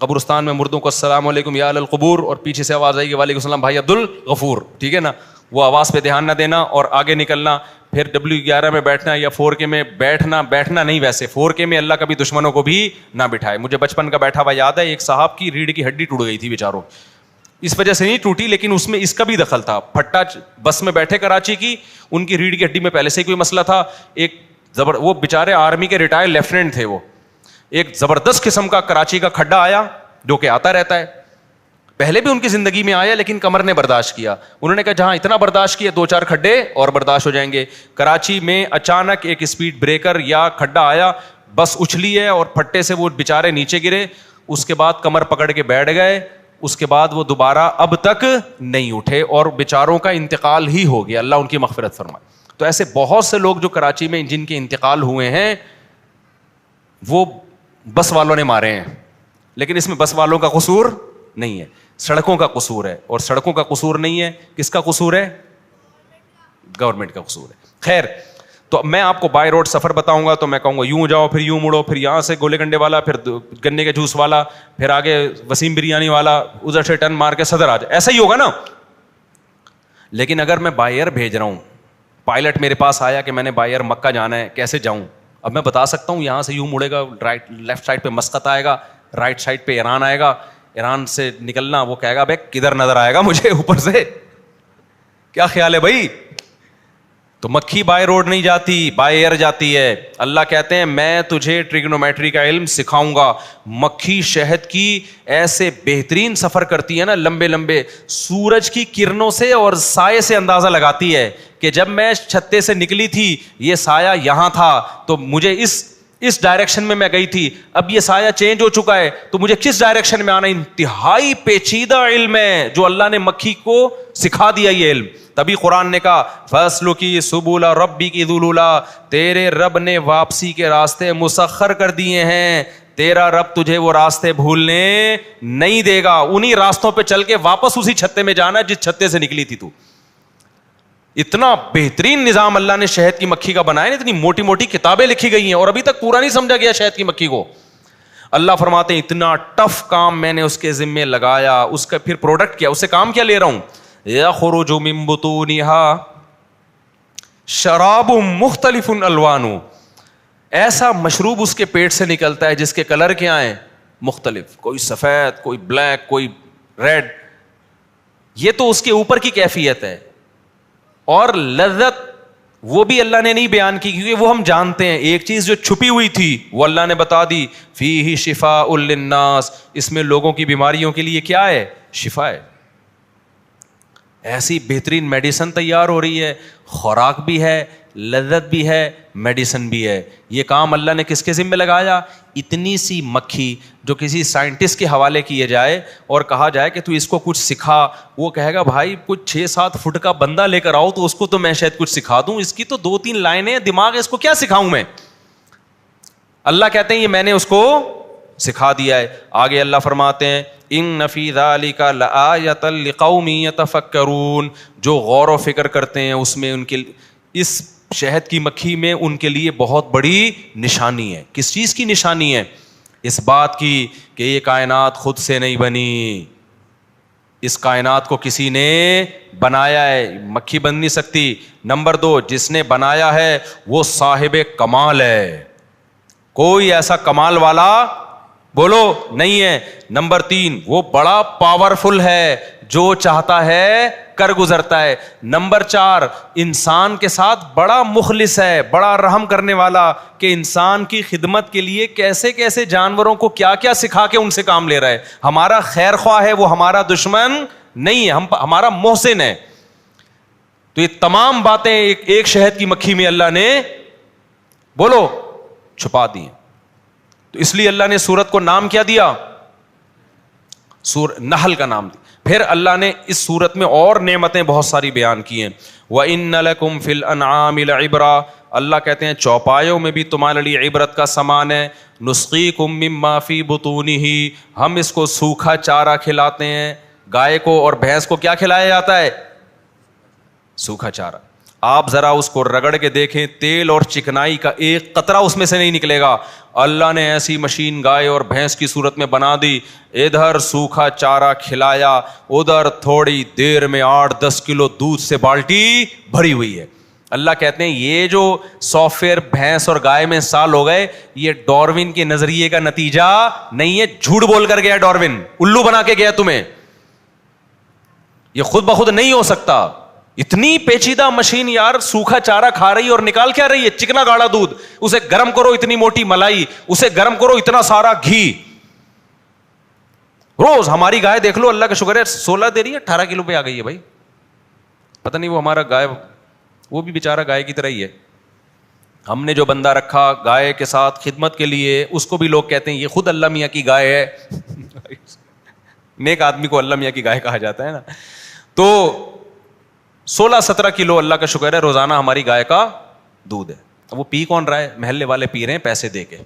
قبرستان میں مردوں کو السلام علیکم یا القبور, اور پیچھے سے آواز آئے گی وعلیکم السلام بھائی عبد الغفور, ٹھیک ہے نا. وہ آواز پہ دھیان نہ دینا اور آگے نکلنا. پھر W11 میں بیٹھنا یا 4K میں بیٹھنا نہیں, ویسے 4K میں اللہ کبھی دشمنوں کو بھی نہ بٹھائے. مجھے بچپن کا بیٹھا ہوا یاد ہے, ایک صاحب کی ریڑھ کی ہڈی ٹوٹ گئی تھی بیچاروں, اس وجہ سے نہیں ٹوٹی لیکن اس میں اس کا بھی دخل تھا. پھٹا بس میں بیٹھے کراچی کی, ان کی ریڑھ کی ہڈی میں پہلے سے ہی کوئی مسئلہ تھا. وہ بیچارے آرمی کے ریٹائر لیفٹیننٹ تھے, وہ ایک زبردست قسم کا کراچی کا کھڈا آیا جو کہ آتا رہتا ہے, پہلے بھی ان کی زندگی میں آیا لیکن کمر نے برداشت کیا. انہوں نے کہا جہاں اتنا برداشت کیا 2-4 کھڈے اور برداشت ہو جائیں گے. کراچی میں اچانک ایک اسپیڈ بریکر یا کھڈا آیا, بس اچھلی ہے اور پھٹے سے وہ بیچارے نیچے گرے. اس کے بعد کمر پکڑ کے بیٹھ گئے, اس کے بعد وہ دوبارہ اب تک نہیں اٹھے اور بیچاروں کا انتقال ہی ہو گیا, اللہ ان کی مغفرت فرمائے. تو ایسے بہت سے لوگ جو کراچی میں جن کے انتقال ہوئے ہیں وہ بس والوں نے مارے ہیں, لیکن اس میں بس والوں کا قصور نہیں ہے, سڑکوں کا قصور ہے. اور سڑکوں کا قصور نہیں ہے, کس کا قصور ہے؟ گورنمنٹ کا قصور ہے. خیر, تو میں آپ کو بائی روڈ سفر بتاؤں گا تو میں کہوں گا یوں جاؤ, پھر یوں مڑو, پھر یہاں سے گولے گنڈے والا, پھر گنے کے جوس والا, پھر آگے وسیم بریانی والا, ادھر سے ٹرن مار کے صدر آ جائے, ایسا ہی ہوگا نا. لیکن اگر میں بائی ایئر بھیج رہا ہوں, پائلٹ میرے پاس آیا کہ میں نے بائی ایئر مکہ جانا ہے, کیسے جاؤں؟ اب میں بتا سکتا ہوں یہاں سے یوں مڑے گا, لیفٹ سائڈ پہ مسقط آئے گا, رائٹ سائڈ پہ ایران آئے گا, ایران سے نکلنا, وہ کہے گا بھائی کدھر نظر آئے گا مجھے اوپر سے, کیا خیال ہے بھائی؟ تو مکھی بائی روڈ نہیں جاتی, بائی ایئر جاتی ہے. اللہ کہتے ہیں میں تجھے ٹریگنومیٹری کا علم سکھاؤں گا. مکھی شہد کی ایسے بہترین سفر کرتی ہے نا, لمبے لمبے, سورج کی کرنوں سے اور سائے سے اندازہ لگاتی ہے کہ جب میں چھتے سے نکلی تھی یہ سایہ یہاں تھا تو مجھے اس ڈائریکشن میں گئی تھی, اب یہ سایہ چینج ہو چکا ہے تو مجھے کس ڈائریکشن میں آنا. انتہائی پیچیدہ علم ہے جو اللہ نے مکھی کو سکھا دیا یہ علم. تبھی قرآن نے کہا فَاسْلُكِي سُبُلَ رَبِّكِ ذُلُولًا, تیرے رب نے واپسی کے راستے مسخر کر دیے ہیں, تیرا رب تجھے وہ راستے بھولنے نہیں دے گا. انہی راستوں پہ چل کے واپس اسی چھتے میں جانا جس چھتے سے نکلی تھی تو. اتنا بہترین نظام اللہ نے شہد کی مکھی کا بنایا, اتنی موٹی موٹی کتابیں لکھی گئی ہیں اور ابھی تک پورا نہیں سمجھا گیا شہد کی مکھی کو. اللہ فرماتے ہیں اتنا ٹف کام میں نے اس کے ذمے لگایا, اس کا پھر پروڈکٹ کیا, اس سے کام کیا لے رہا ہوں, یخرج من بطونها شراب مختلف الوان, ایسا مشروب اس کے پیٹ سے نکلتا ہے جس کے کلر کیا ہیں مختلف, کوئی سفید, کوئی بلیک, کوئی ریڈ. یہ تو اس کے اوپر کی کیفیت ہے, اور لذت وہ بھی اللہ نے نہیں بیان کی کیونکہ وہ ہم جانتے ہیں. ایک چیز جو چھپی ہوئی تھی وہ اللہ نے بتا دی, فیہ شفاء للناس, اس میں لوگوں کی بیماریوں کے لیے کیا ہے, شفا ہے. ایسی بہترین میڈیسن تیار ہو رہی ہے, خوراک بھی ہے, لذت بھی ہے, میڈیسن بھی ہے. یہ کام اللہ نے کس کے ذمہ لگایا؟ اتنی سی مکھی جو کسی سائنٹسٹ کے حوالے کیے جائے اور کہا جائے کہ تو اس کو کچھ سکھا, وہ کہے گا بھائی کچھ 6-7 فٹ کا بندہ لے کر آؤ تو اس کو تو میں شاید کچھ سکھا دوں, اس کی تو 2-3 لائنیں دماغ ہے, اس کو کیا سکھاؤں میں. اللہ کہتے ہیں یہ میں نے اس کو سکھا دیا ہے. آگے اللہ فرماتے ہیں ان فی ذلک لآیۃ لقوم یتفکرون, جو غور و فکر کرتے ہیں اس میں ان کے اس شہد کی مکھی میں ان کے لیے بہت بڑی نشانی ہے. کس چیز کی نشانی ہے؟ اس بات کی کہ یہ کائنات خود سے نہیں بنی, اس کائنات کو کسی نے بنایا ہے, مکھی بن نہیں سکتی. نمبر 2, جس نے بنایا ہے وہ صاحب کمال ہے, کوئی ایسا کمال والا بولو نہیں ہے. نمبر 3, وہ بڑا پاورفل ہے, جو چاہتا ہے کر گزرتا ہے. نمبر 4, انسان کے ساتھ بڑا مخلص ہے, بڑا رحم کرنے والا, کہ انسان کی خدمت کے لیے کیسے کیسے جانوروں کو کیا کیا سکھا کے ان سے کام لے رہا ہے. ہمارا خیر خواہ ہے, وہ ہمارا دشمن نہیں ہے, ہمارا محسن ہے. تو یہ تمام باتیں ایک شہد کی مکھی میں اللہ نے بولو چھپا دی. تو اس لیے اللہ نے سورت کو نام کیا دیا؟ نحل کا نام دیا. پھر اللہ نے اس سورت میں اور نعمتیں بہت ساری بیان کی ہیں. وَإِنَّ لَكُمْ فِي الْأَنْعَامِ لَعِبْرَةً, اللہ کہتے ہیں چوپایوں میں بھی تمہارے لیے عبرت کا سامان ہے. نُسْقِيكُم مِّمَّا فِي بُطُونِهِ, ہم اس کو سوکھا چارہ کھلاتے ہیں. گائے کو اور بھینس کو کیا کھلایا جاتا ہے؟ سوکھا چارہ. آپ ذرا اس کو رگڑ کے دیکھیں, تیل اور چکنائی کا ایک قطرہ اس میں سے نہیں نکلے گا. اللہ نے ایسی مشین گائے اور بھینس کی صورت میں بنا دی, ادھر سوکھا چارہ کھلایا, ادھر تھوڑی دیر میں 8-10 کلو دودھ سے بالٹی بھری ہوئی ہے. اللہ کہتے ہیں یہ جو سافٹ ویئر بھینس اور گائے میں انسٹال ہو گئے, یہ ڈاروین کے نظریے کا نتیجہ نہیں ہے, جھوٹ بول کر گیا ڈاروین, الو بنا کے گیا تمہیں. یہ خود بخود نہیں ہو سکتا. اتنی پیچیدہ مشین یار, سوکھا چارہ کھا رہی ہے اور نکال کیا رہی ہے؟ چکنا گاڑا دودھ. اسے گرم کرو اتنی موٹی ملائی, اسے گرم کرو اتنا سارا گھی. روز ہماری گائے دیکھ لو, اللہ کا شکر ہے 16 دے رہی ہے, 18 کلو پہ آ گئی ہے بھائی. پتہ نہیں وہ ہمارا گائے, وہ بھی بیچارہ گائے کی طرح ہی ہے. ہم نے جو بندہ رکھا گائے کے ساتھ خدمت کے لیے, اس کو بھی لوگ کہتے ہیں یہ خود اللہ میاں کی گائے ہے. نیک آدمی کو اللہ میاں کی گائے کہا جاتا ہے نا. تو 16-17 کلو اللہ کا شکر ہے روزانہ ہماری گائے کا دودھ ہے. اب وہ پی کون رہا ہے؟ محلے والے پی رہے ہیں پیسے دے کے.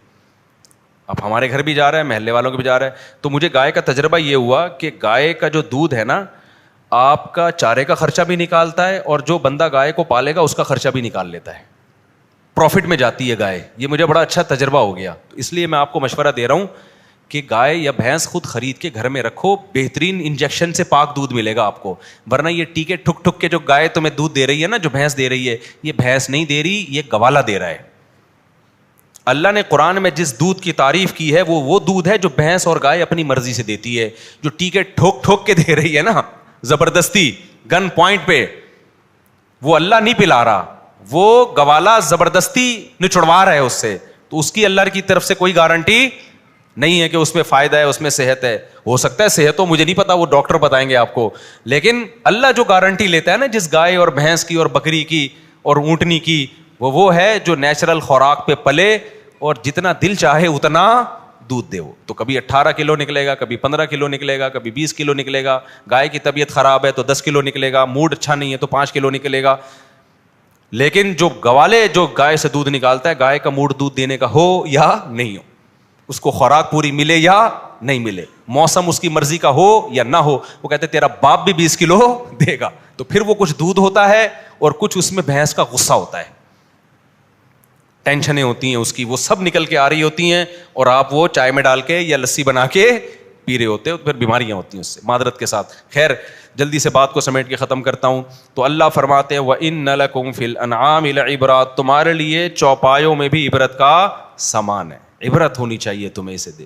اب ہمارے گھر بھی جا رہا ہے, محلے والوں کے بھی جا رہا ہے. تو مجھے گائے کا تجربہ یہ ہوا کہ گائے کا جو دودھ ہے نا, آپ کا چارے کا خرچہ بھی نکالتا ہے, اور جو بندہ گائے کو پالے گا اس کا خرچہ بھی نکال لیتا ہے. پروفٹ میں جاتی ہے گائے. یہ مجھے بڑا اچھا تجربہ ہو گیا. اس لیے میں آپ کو مشورہ دے رہا ہوں کہ گائے یا بھینس خود خرید کے گھر میں رکھو, بہترین انجیکشن سے پاک دودھ ملے گا آپ کو. ورنہ یہ ٹیکے ٹھک ٹھک کے جو گائے تمہیں دودھ دے رہی ہے نا, جو بھینس دے رہی ہے, یہ بھینس نہیں دے رہی, یہ گوالا دے رہا ہے. اللہ نے قرآن میں جس دودھ کی تعریف کی ہے وہ دودھ ہے جو بھینس اور گائے اپنی مرضی سے دیتی ہے. جو ٹیکے ٹھوک ٹھوک کے دے رہی ہے نا زبردستی گن پوائنٹ پہ, وہ اللہ نہیں پلا رہا, وہ گوالا زبردستی نچڑوا رہا ہے اس سے. تو اس کی اللہ کی طرف سے کوئی گارنٹی نہیں ہے کہ اس میں فائدہ ہے, اس میں صحت ہے. ہو سکتا ہے صحت ہو, مجھے نہیں پتا, وہ ڈاکٹر بتائیں گے آپ کو. لیکن اللہ جو گارنٹی لیتا ہے نا جس گائے اور بھینس کی اور بکری کی اور اونٹنی کی, وہ ہے جو نیچرل خوراک پہ پلے اور جتنا دل چاہے اتنا دودھ دے. وہ تو کبھی 18 کلو نکلے گا, کبھی 15 کلو نکلے گا, کبھی 20 کلو نکلے گا. گائے کی طبیعت خراب ہے تو 10 کلو نکلے گا, موڈ اچھا نہیں ہے تو 5 کلو نکلے گا. لیکن جو گوالے جو گائے سے دودھ نکالتا ہے, گائے کا موڈ دودھ دینے کا ہو یا نہیں ہو, اس کو خوراک پوری ملے یا نہیں ملے, موسم اس کی مرضی کا ہو یا نہ ہو, وہ کہتے تیرا باپ بھی 20 کلو دے گا. تو پھر وہ کچھ دودھ ہوتا ہے اور کچھ اس میں بھینس کا غصہ ہوتا ہے, ٹینشنیں ہوتی ہیں اس کی, وہ سب نکل کے آ رہی ہوتی ہیں, اور آپ وہ چائے میں ڈال کے یا لسی بنا کے پی رہے ہوتے ہیں, پھر بیماریاں ہوتی ہیں اس سے, معذرت کے ساتھ. خیر جلدی سے بات کو سمیٹ کے ختم کرتا ہوں. تو اللہ فرماتے ہیں وَإِنَّ لَكُمْ فِي الْأَنْعَامِ لَعِبْرَةً, تمہارے لیے چوپایوں میں بھی عبرت کا سامان ہے. عبرت ہونی چاہیے تمہیں اسے دے.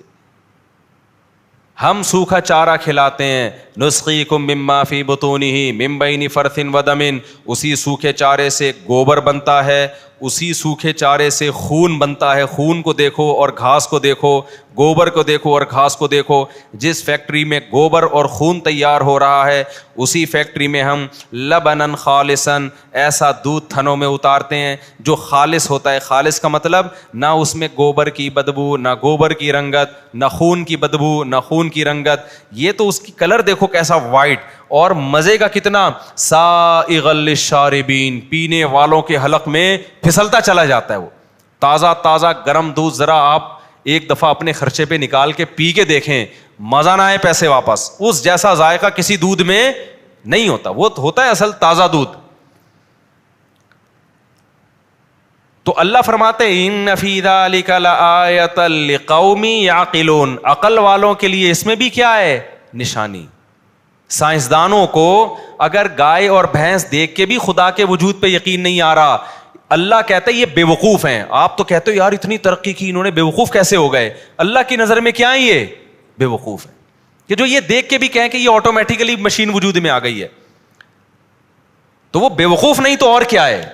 ہم سوکھا چارہ کھلاتے ہیں, نسقیکم مما فی بطونہ من بین فرث ودم, اسی سوکھے چارے سے گوبر بنتا ہے, اسی سوکھے چارے سے خون بنتا ہے. خون کو دیکھو اور گھاس کو دیکھو, گوبر کو دیکھو اور گھاس کو دیکھو. جس فیکٹری میں گوبر اور خون تیار ہو رہا ہے اسی فیکٹری میں ہم لبنن خالصن, ایسا دودھ تھنوں میں اتارتے ہیں جو خالص ہوتا ہے. خالص کا مطلب نہ اس میں گوبر کی بدبو, نہ گوبر کی رنگت, نہ خون کی بدبو, نہ خون کی رنگت. یہ تو اس کی کلر دیکھو کیسا وائٹ, اور مزے کا کتنا, سائغ للشاربین, پینے والوں کے حلق میں پھسلتا چلا جاتا ہے. وہ تازہ تازہ گرم دودھ ذرا آپ ایک دفعہ اپنے خرچے پہ نکال کے پی کے دیکھیں, مزہ نہ آئے پیسے واپس. اس جیسا ذائقہ کسی دودھ میں نہیں ہوتا. وہ ہوتا ہے اصل تازہ دودھ. تو اللہ فرماتے ان فی ذلک لآیۃ لقوم یعقلون، عقل والوں کے لیے اس میں بھی کیا ہے؟ نشانی. سائنسدانوں کو اگر گائے اور بھینس دیکھ کے بھی خدا کے وجود پہ یقین نہیں آ رہا، اللہ کہتا ہے یہ بے وقوف ہیں. آپ تو کہتے ہو یار اتنی ترقی کی انہوں نے، بے وقوف کیسے ہو گئے؟ اللہ کی نظر میں کیا ہے؟ یہ بے وقوف ہے کہ جو یہ دیکھ کے بھی کہیں کہ یہ آٹومیٹیکلی مشین وجود میں آ گئی ہے، تو وہ بے وقوف نہیں تو اور کیا ہے؟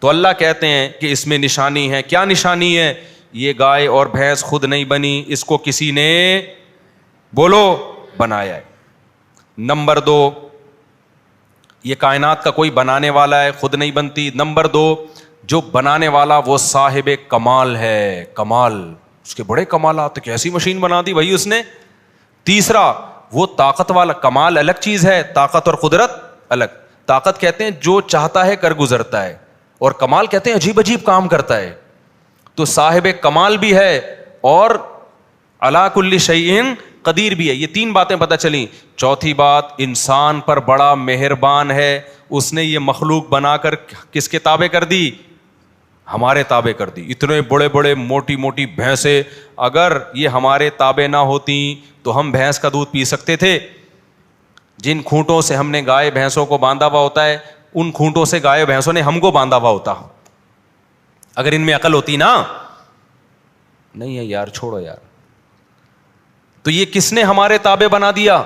تو اللہ کہتے ہیں کہ اس میں نشانی ہے. کیا نشانی ہے؟ یہ گائے اور بھینس خود نہیں بنی، اس کو کسی نے بولو بنایا ہے. نمبر 2، یہ کائنات کا کوئی بنانے والا ہے، خود نہیں بنتی. نمبر 2، جو بنانے والا وہ صاحب کمال ہے. کمال، اس کے بڑے کمالات، کیسی مشین بنا دی بھائی اس نے. تیسرا، وہ طاقت والا. کمال الگ چیز ہے، طاقت اور قدرت الگ. طاقت کہتے ہیں جو چاہتا ہے کر گزرتا ہے، اور کمال کہتے ہیں عجیب عجیب کام کرتا ہے. تو صاحب کمال بھی ہے اور علی کل شیء قدیر بھی ہے. یہ 3 باتیں پتہ چلیں. چوتھی بات، انسان پر بڑا مہربان ہے. اس نے یہ مخلوق بنا کر کس کے تابع کر دی؟ ہمارے تابع کر دی. اتنے بڑے بڑے موٹی موٹی بھینسیں اگر یہ ہمارے تابع نہ ہوتی تو ہم بھینس کا دودھ پی سکتے تھے؟ جن کھونٹوں سے ہم نے گائے بھینسوں کو باندھا ہوا ہوتا ہے، ان کھونٹوں سے گائے بھینسوں نے ہم کو باندھا ہوا ہوتا. اگر ان میں عقل ہوتی نا. نہیں ہے یار، چھوڑو یار. تو یہ کس نے ہمارے تابع بنا دیا؟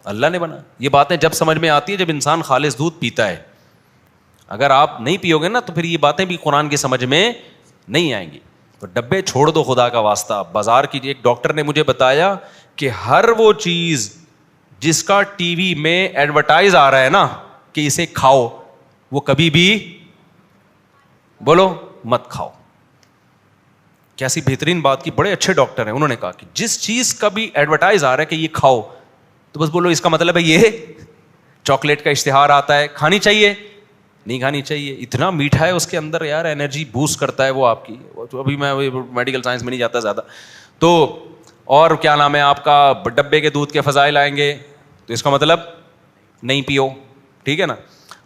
اللہ نے بنا. یہ باتیں جب سمجھ میں آتی ہے جب انسان خالص دودھ پیتا ہے. اگر آپ نہیں پیو گے نا تو پھر یہ باتیں بھی قرآن کی سمجھ میں نہیں آئیں گی. تو ڈبے چھوڑ دو خدا کا واسطہ. بازار کی ایک ڈاکٹر نے مجھے بتایا کہ ہر وہ چیز جس کا ٹی وی میں ایڈورٹائز آ رہا ہے نا کہ اسے کھاؤ، وہ کبھی بھی بولو مت کھاؤ. کیسی بہترین بات کی. بڑے اچھے ڈاکٹر ہیں، انہوں نے کہا کہ جس چیز کا بھی ایڈورٹائز آ رہا ہے کہ یہ کھاؤ تو بس بولو اس کا مطلب ہے یہ چاکلیٹ کا اشتہار آتا ہے، کھانی چاہیے نہیں کھانی چاہیے، اتنا میٹھا ہے اس کے اندر یار، انرجی بوسٹ کرتا ہے وہ آپ کی. تو ابھی میں میڈیکل سائنس میں نہیں جاتا زیادہ. تو اور کیا نام ہے آپ کا، ڈبے کے دودھ کے فضائل آئیں گے تو اس کا مطلب نہیں پیو، ٹھیک ہے نا.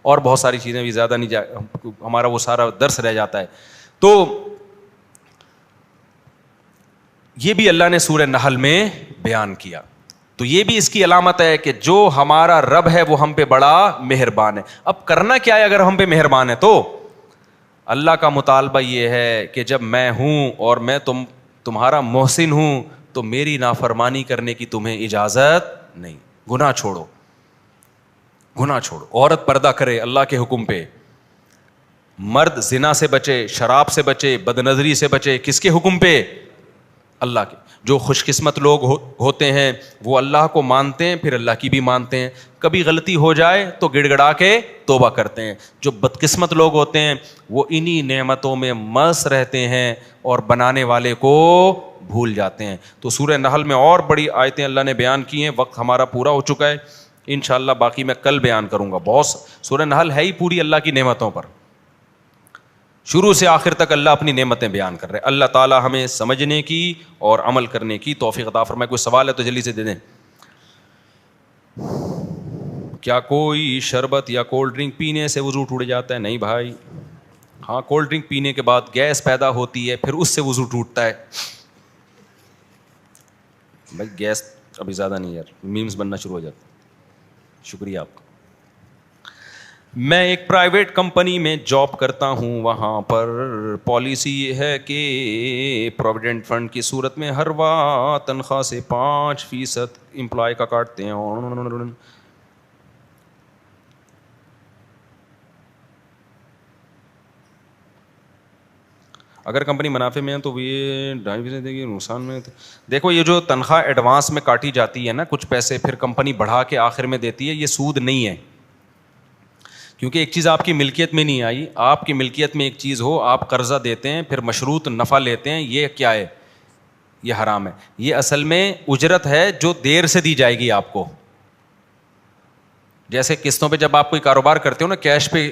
اور بہت ساری چیزیں بھی زیادہ نہیں ہمارا وہ سارا درس رہ جاتا ہے. تو یہ بھی اللہ نے سورہ نحل میں بیان کیا. تو یہ بھی اس کی علامت ہے کہ جو ہمارا رب ہے وہ ہم پہ بڑا مہربان ہے. اب کرنا کیا ہے اگر ہم پہ مہربان ہے؟ تو اللہ کا مطالبہ یہ ہے کہ جب میں ہوں اور میں تمہارا محسن ہوں تو میری نافرمانی کرنے کی تمہیں اجازت نہیں. گناہ چھوڑو، گناہ چھوڑو. عورت پردہ کرے اللہ کے حکم پہ، مرد زنا سے بچے، شراب سے بچے، بد نظری سے بچے. کس کے حکم پہ؟ اللہ کے. جو خوش قسمت لوگ ہوتے ہیں وہ اللہ کو مانتے ہیں، پھر اللہ کی بھی مانتے ہیں. کبھی غلطی ہو جائے تو گڑ گڑا کے توبہ کرتے ہیں. جو بدقسمت لوگ ہوتے ہیں وہ انہی نعمتوں میں مست رہتے ہیں اور بنانے والے کو بھول جاتے ہیں. تو سورہ نحل میں اور بڑی آیتیں اللہ نے بیان کی ہیں. وقت ہمارا پورا ہو چکا ہے، انشاءاللہ باقی میں کل بیان کروں گا. بہت سورہ نحل ہے ہی پوری اللہ کی نعمتوں پر، شروع سے آخر تک اللہ اپنی نعمتیں بیان کر رہے ہیں. اللہ تعالیٰ ہمیں سمجھنے کی اور عمل کرنے کی توفیق عطا فرمائے. کوئی سوال ہے تو جلدی سے دے دیں. کیا کوئی شربت یا کولڈ ڈرنک پینے سے وضو ٹوٹ جاتا ہے؟ نہیں بھائی. ہاں، کولڈ ڈرنک پینے کے بعد گیس پیدا ہوتی ہے، پھر اس سے وضو ٹوٹتا ہے. بھائی گیس ابھی زیادہ نہیں یار، میمز بننا شروع ہو جاتا. شکریہ آپ کا. میں ایک پرائیویٹ کمپنی میں جاب کرتا ہوں. وہاں پر پالیسی یہ ہے کہ پروویڈنٹ فنڈ کی صورت میں ہر ماہ تنخواہ سے 5% امپلائی کا کاٹتے ہیں. اگر کمپنی منافع میں ہے تو یہ 2.5% دے گی، نقصان میں. دیکھو یہ جو تنخواہ ایڈوانس میں کاٹی جاتی ہے نا کچھ پیسے، پھر کمپنی بڑھا کے آخر میں دیتی ہے، یہ سود نہیں ہے. کیونکہ ایک چیز آپ کی ملکیت میں نہیں آئی. آپ کی ملکیت میں ایک چیز ہو، آپ قرضہ دیتے ہیں پھر مشروط نفع لیتے ہیں، یہ کیا ہے؟ یہ حرام ہے. یہ اصل میں اجرت ہے جو دیر سے دی جائے گی آپ کو. جیسے قسطوں پہ جب آپ کوئی کاروبار کرتے ہو نا، کیش پہ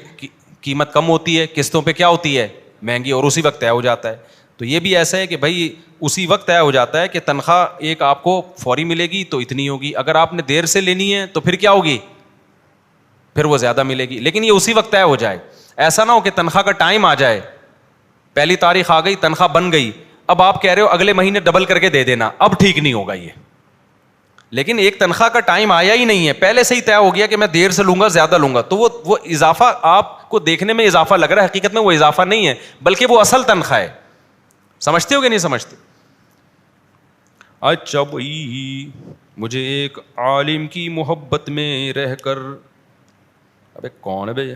قیمت کم ہوتی ہے، قسطوں پہ کیا ہوتی ہے؟ مہنگی، اور اسی وقت طے ہو جاتا ہے. تو یہ بھی ایسا ہے کہ بھائی اسی وقت طے ہو جاتا ہے کہ تنخواہ ایک آپ کو فوری ملے گی تو اتنی ہوگی، اگر آپ نے دیر سے لینی ہے تو پھر کیا ہوگی؟ پھر وہ زیادہ ملے گی. لیکن یہ اسی وقت طے ہو جائے. ایسا نہ ہو کہ تنخواہ کا ٹائم آ جائے پہلی تاریخ آ گئی, تنخواہ بن گئی, اب آپ کہہ رہے ہو اگلے مہینے ڈبل کر کے دے دینا, اب ٹھیک نہیں ہوگا یہ. لیکن ایک تنخواہ کا ٹائم آیا ہی نہیں ہے, پہلے سے ہی طے ہو گیا کہ میں دیر سے لوں گا, زیادہ لوں گا, تو وہ اضافہ آپ کو دیکھنے میں اضافہ لگ رہا ہے, حقیقت میں وہ اضافہ نہیں ہے, بلکہ وہ اصل تنخواہ ہے. سمجھتے ہو کہ نہیں سمجھتے؟ اچھا بھائی, مجھے ایک عالم کی محبت میں رہ کر, ابے کون ہے بھائی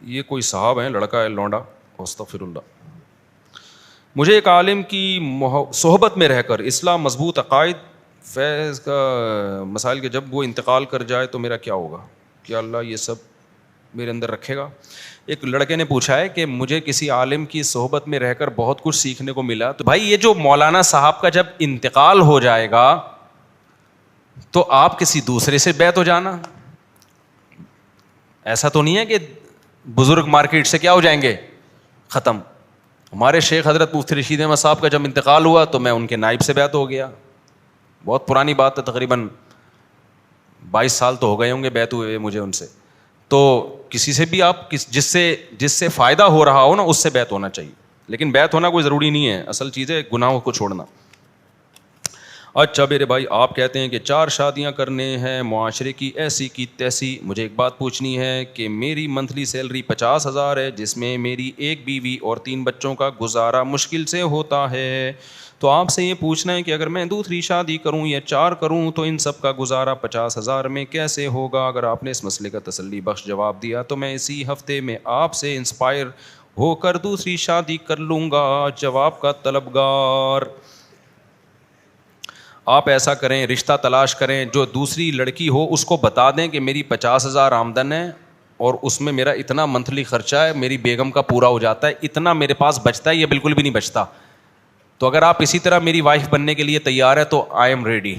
یہ کوئی صاحب ہیں, لڑکا ہے لونڈا, استغفر اللہ. مجھے ایک عالم کی صحبت میں رہ کر اصلاح, مضبوط عقائد, فیض کا مسائل کے جب وہ انتقال کر جائے تو میرا کیا ہوگا؟ کیا اللہ یہ سب میرے اندر رکھے گا؟ ایک لڑکے نے پوچھا ہے کہ مجھے کسی عالم کی صحبت میں رہ کر بہت کچھ سیکھنے کو ملا. تو بھائی یہ جو مولانا صاحب کا جب انتقال ہو جائے گا تو آپ کسی دوسرے سے بیعت ہو جانا. ایسا تو نہیں ہے کہ بزرگ مارکیٹ سے کیا ہو جائیں گے, ختم. ہمارے شیخ حضرت مفتی رشید احمد صاحب کا جب انتقال ہوا تو میں ان کے نائب سے بیعت ہو گیا. بہت پرانی بات ہے, تقریباً 22 سال تو ہو گئے ہوں گے بیعت ہوئے مجھے ان سے. تو کسی سے بھی آپ جس سے فائدہ ہو رہا ہو نا, اس سے بیعت ہونا چاہیے. لیکن بیعت ہونا کوئی ضروری نہیں ہے, اصل چیز ہے گناہوں کو چھوڑنا. اچھا میرے بھائی, آپ کہتے ہیں کہ 4 شادیاں کرنے ہیں, معاشرے کی ایسی کی تیسی. مجھے ایک بات پوچھنی ہے کہ میری منتھلی سیلری 50,000 ہے, جس میں میری 1 بیوی اور 3 بچوں کا گزارا مشکل سے ہوتا ہے. تو آپ سے یہ پوچھنا ہے کہ اگر میں دوسری شادی کروں یا 4 کروں تو ان سب کا گزارا 50,000 میں کیسے ہوگا؟ اگر آپ نے اس مسئلے کا تسلی بخش جواب دیا تو میں اسی ہفتے میں آپ سے انسپائر ہو کر دوسری شادی کر لوں گا. جواب کا طلبگار. آپ ایسا کریں, رشتہ تلاش کریں, جو دوسری لڑکی ہو اس کو بتا دیں کہ میری 50,000 آمدن ہے اور اس میں میرا اتنا منتھلی خرچہ ہے, میری بیگم کا پورا ہو جاتا ہے, اتنا میرے پاس بچتا ہے, یہ بالکل بھی نہیں بچتا. تو اگر آپ اسی طرح میری وائف بننے کے لیے تیار ہے تو آئی ایم ریڈی,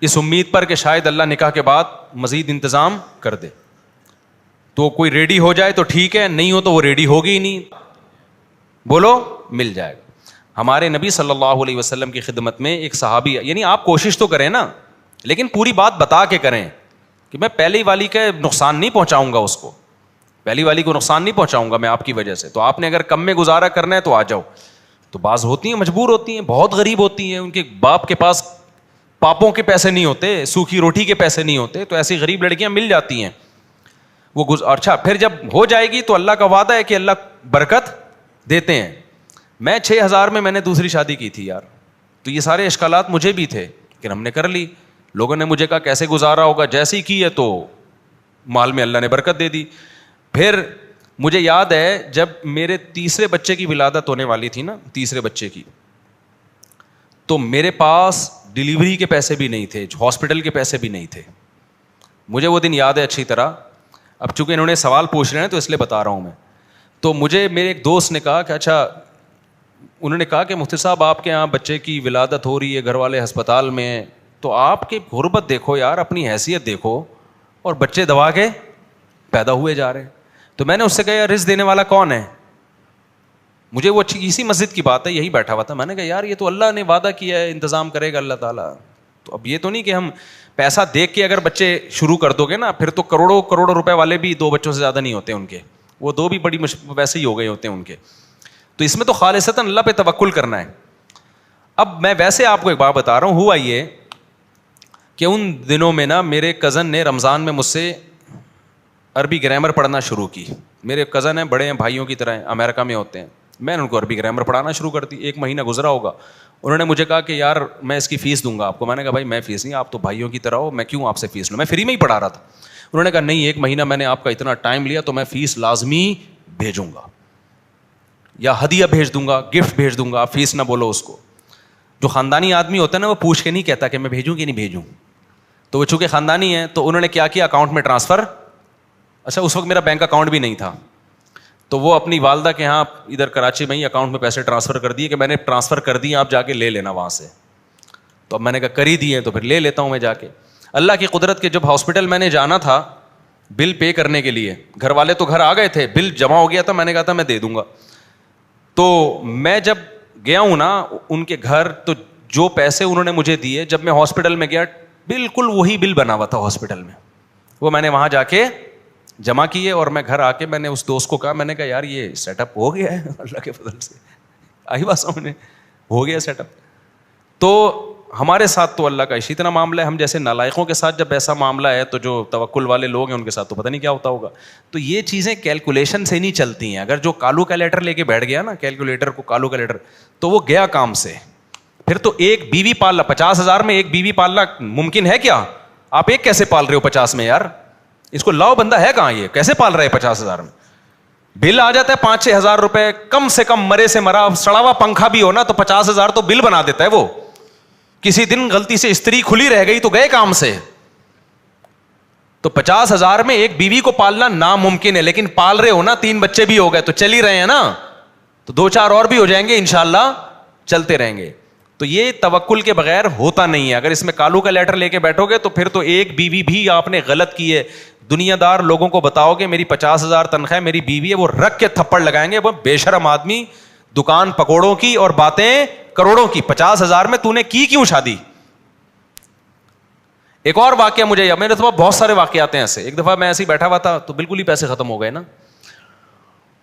اس امید پر کہ شاید اللہ نکاح کے بعد مزید انتظام کر دے. تو کوئی ریڈی ہو جائے تو ٹھیک ہے, نہیں ہو تو وہ ریڈی ہوگی ہی نہیں. بولو, مل جائے گا. ہمارے نبی صلی اللہ علیہ وسلم کی خدمت میں ایک صحابی, یعنی آپ کوشش تو کریں نا, لیکن پوری بات بتا کے کریں کہ میں پہلی والی کا نقصان نہیں پہنچاؤں گا, اس کو پہلی والی کو نقصان نہیں پہنچاؤں گا میں آپ کی وجہ سے. تو آپ نے اگر کم میں گزارا کرنا ہے تو آ جاؤ. تو بعض ہوتی ہیں مجبور ہوتی ہیں, بہت غریب ہوتی ہیں, ان کے باپ کے پاس پاپوں کے پیسے نہیں ہوتے, سوکھی روٹی کے پیسے نہیں ہوتے, تو ایسی غریب لڑکیاں مل جاتی ہیں. وہ اچھا پھر جب ہو جائے گی تو اللہ کا وعدہ ہے کہ اللہ برکت دیتے ہیں. میں 6,000 میں نے دوسری شادی کی تھی یار, تو یہ سارے اشکالات مجھے بھی تھے, لیکن ہم نے کر لی. لوگوں نے مجھے کہا کیسے گزارا ہوگا, جیسے ہی کی ہے تو مال میں اللہ نے برکت دے دی. پھر مجھے یاد ہے جب میرے تیسرے بچے کی ولادت ہونے والی تھی نا, تیسرے بچے کی, تو میرے پاس ڈلیوری کے پیسے بھی نہیں تھے, ہاسپٹل کے پیسے بھی نہیں تھے. مجھے وہ دن یاد ہے اچھی طرح. اب چونکہ انہوں نے سوال پوچھ رہے ہیں تو اس لیے بتا رہا ہوں میں. تو مجھے میرے ایک دوست نے کہا کہ اچھا, انہوں نے کہا کہ مفتی صاحب آپ کے یہاں بچے کی ولادت ہو رہی ہے, گھر والے ہسپتال میں ہیں, تو آپ کی غربت دیکھو یار, اپنی حیثیت دیکھو, اور بچے دبا کے پیدا ہوئے جا رہے ہیں. تو میں نے اس سے کہا یار رزق دینے والا کون ہے؟ مجھے وہ اسی مسجد کی بات ہے, یہی بیٹھا ہوا تھا. میں نے کہا یار یہ تو اللہ نے وعدہ کیا ہے, انتظام کرے گا اللہ تعالیٰ. تو اب یہ تو نہیں کہ ہم پیسہ دیکھ کے اگر بچے شروع کر دو گے نا, پھر تو کروڑوں کروڑوں روپے والے بھی 2 بچوں سے زیادہ نہیں ہوتے ان کے, وہ 2 بھی بڑی ویسے ہی ہو گئے ہوتے ہیں ان کے. تو اس میں تو خالصتاً اللہ پہ توکل کرنا ہے. اب میں ویسے آپ کو ایک بات بتا رہا ہوں, ہوا یہ کہ ان دنوں میں نا میرے کزن نے رمضان میں مجھ سے عربی گرامر پڑھنا شروع کی. میرے کزن ہیں, بڑے ہیں, بھائیوں کی طرح ہیں, امریکہ میں ہوتے ہیں. میں نے ان کو عربی گرامر پڑھانا شروع کر دی. 1 مہینہ گزرا ہوگا, انہوں نے مجھے کہا کہ یار میں اس کی فیس دوں گا آپ کو. میں نے کہا بھائی میں فیس نہیں, آپ تو بھائیوں کی طرح ہو, میں کیوں آپ سے فیس لوں, میں فری میں ہی پڑھا رہا تھا. انہوں نے کہا نہیں, 1 مہینہ میں نے آپ کا اتنا ٹائم لیا تو میں فیس لازمی بھیجوں گا, یا ہدیہ بھیج دوں گا, گفٹ بھیج دوں گا, آپ فیس نہ بولو اس کو. جو خاندانی آدمی ہوتا ہے نا, وہ پوچھ کے نہیں کہتا کہ میں بھیجوں کہ نہیں بھیجوں. تو وہ چونکہ خاندانی ہے تو انہوں نے کیا کیا, اکاؤنٹ میں ٹرانسفر. اچھا اس وقت میرا بینک اکاؤنٹ بھی نہیں تھا, تو وہ اپنی والدہ کے یہاں ادھر کراچی میں ہی اکاؤنٹ میں پیسے ٹرانسفر کر دیے کہ میں نے ٹرانسفر کر دیے, آپ جا کے لے لینا وہاں سے. تو اب میں نے کہا کر ہی دیے تو پھر لے لیتا ہوں میں جا کے. اللہ کی قدرت کے جب ہاسپٹل میں نے جانا تھا بل پے کرنے کے لیے, گھر والے تو گھر آ گئے تھے, بل جمع ہو گیا تھا, میں نے کہا تھا میں دے دوں گا. تو میں جب گیا ہوں نا ان کے گھر, تو جو پیسے انہوں نے مجھے دیے, جب میں ہاسپٹل میں گیا بالکل وہی بل بنا ہوا تھا ہاسپٹل میں, وہ میں نے وہاں جا کے جمع کیے اور میں گھر آ کے میں نے اس دوست کو کہا, میں نے کہا یار یہ سیٹ اپ ہو گیا ہے اللہ کے فضل سے, آئی بات سمجھ میں, ہو گیا سیٹ اپ. تو ہمارے ساتھ تو اللہ کا اسی طرح معاملہ ہے, ہم جیسے نالائقوں کے ساتھ جب ایسا معاملہ ہے تو جو توکل والے لوگ ہیں ان کے ساتھ تو پتہ نہیں کیا ہوتا ہوگا. تو یہ چیزیں کیلکولیشن سے نہیں چلتی ہیں. اگر جو کالو کا لیٹر لے کے بیٹھ گیا نا, کیلکولیٹر کو کالو کا لیٹر, تو وہ گیا کام سے. پھر تو ایک بیوی پالنا 50,000 میں ایک بیوی پالنا ممکن ہے کیا؟ آپ ایک کیسے پال رہے ہو 50 میں یار؟ اس کو لاؤ بندہ ہے کہاں, یہ کیسے پال رہے 50,000 میں؟ بل آ جاتا ہے 5-6 ہزار روپے کم سے کم, مرے سے مرا سڑا ہوا پنکھا بھی ہو نا تو 50,000 تو بل بنا دیتا ہے وہ. کسی دن غلطی سے استری کھلی رہ گئی تو گئے کام سے. تو 50,000 میں ایک بیوی کو پالنا ناممکن ہے, لیکن پال رہے ہو نا, 3 بچے بھی ہو گئے تو چل ہی رہے ہیں نا, تو 2-4 اور بھی ہو جائیں گے انشاءاللہ, چلتے رہیں گے. تو یہ توکل کے بغیر ہوتا نہیں ہے. اگر اس میں کالو کا لیٹر لے کے بیٹھو گے تو پھر تو ایک بیوی بھی آپ نے غلط کی ہے. دنیا دار لوگوں کو بتاؤ کہ میری 50,000 تنخواہ میری بیوی ہے, وہ رکھ کے تھپڑ لگائیں گے. وہ بے شرم آدمی, دکان پکوڑوں کی اور باتیں کروڑوں کی, 50,000 میں تو نے کی کیوں شادی؟ ایک اور واقعہ مجھے, میرے تو بہت سارے واقعات ہیں ایسے. ایک دفعہ میں ایسے ہی بیٹھا ہوا تھا تو بالکل ہی پیسے ختم ہو گئے نا.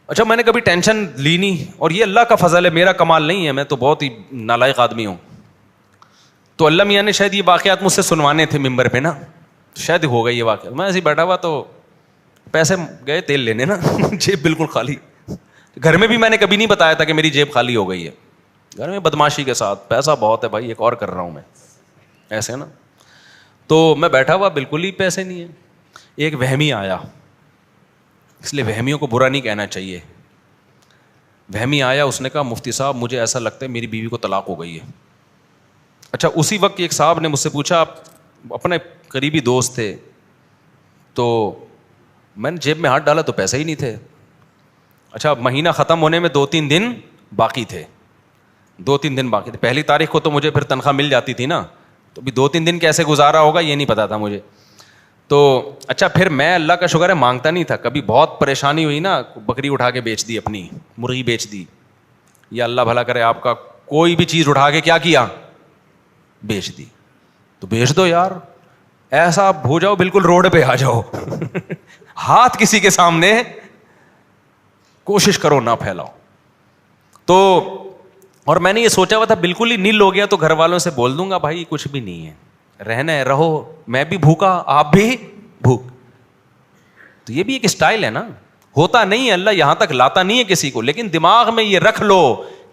اچھا میں نے کبھی ٹینشن لی نہیں, اور یہ اللہ کا فضل ہے, میرا کمال نہیں ہے, میں تو بہت ہی نالائق آدمی ہوں. تو اللہ میاں نے شاید یہ واقعات مجھ سے سنوانے تھے ممبر پہ نا, شاید ہو گئی یہ واقعہ. میں ایسے ہی بیٹھا ہوا تو پیسے گئے تیل لینے نا, جیب بالکل خالی. گھر میں بھی میں نے کبھی نہیں بتایا تھا کہ میری جیب خالی ہو گئی ہے. گھر میں بدماشی کے ساتھ, پیسہ بہت ہے بھائی, ایک اور کر رہا ہوں میں, ایسے نا. تو میں بیٹھا ہوا بالکل ہی پیسے نہیں ہیں. ایک وہمی آیا, اس لیے وہمیوں کو برا نہیں کہنا چاہیے. وہمی آیا, اس نے کہا مفتی صاحب مجھے ایسا لگتا ہے میری بیوی کو طلاق ہو گئی ہے. اچھا اسی وقت ایک صاحب نے مجھ سے پوچھا, آپ اپنے قریبی دوست تھے, تو میں نے جیب میں ہاتھ ڈالا تو پیسے ہی نہیں تھے. اچھا مہینہ ختم ہونے میں 2-3 دن باقی تھے, 2-3 دن باقی تھے. پہلی تاریخ کو تو مجھے پھر تنخواہ مل جاتی تھی نا, تو بھی 2-3 دن کیسے گزارا ہوگا یہ نہیں پتا تھا مجھے. تو اچھا پھر میں اللہ کا شکر ہے مانگتا نہیں تھا. کبھی بہت پریشانی ہوئی نا, بکری اٹھا کے بیچ دی, اپنی مرغی بیچ دی, یا اللہ بھلا کرے آپ کا, کوئی بھی چیز اٹھا کے کیا کیا, بیچ دی. تو بیچ دو یار, ایسا آپ ہو جاؤ بالکل روڈ پہ آ جاؤ, ہاتھ کسی کے سامنے کوشش کرو نہ پھیلاؤ. تو اور میں نے یہ سوچا ہوا تھا بالکل ہی نیل ہو گیا تو گھر والوں سے بول دوں گا بھائی کچھ بھی نہیں ہے, رہنا ہے رہو, میں بھی بھوکا آپ بھی بھوک. تو یہ بھی ایک اسٹائل ہے نا. ہوتا نہیں ہے, اللہ یہاں تک لاتا نہیں ہے کسی کو, لیکن دماغ میں یہ رکھ لو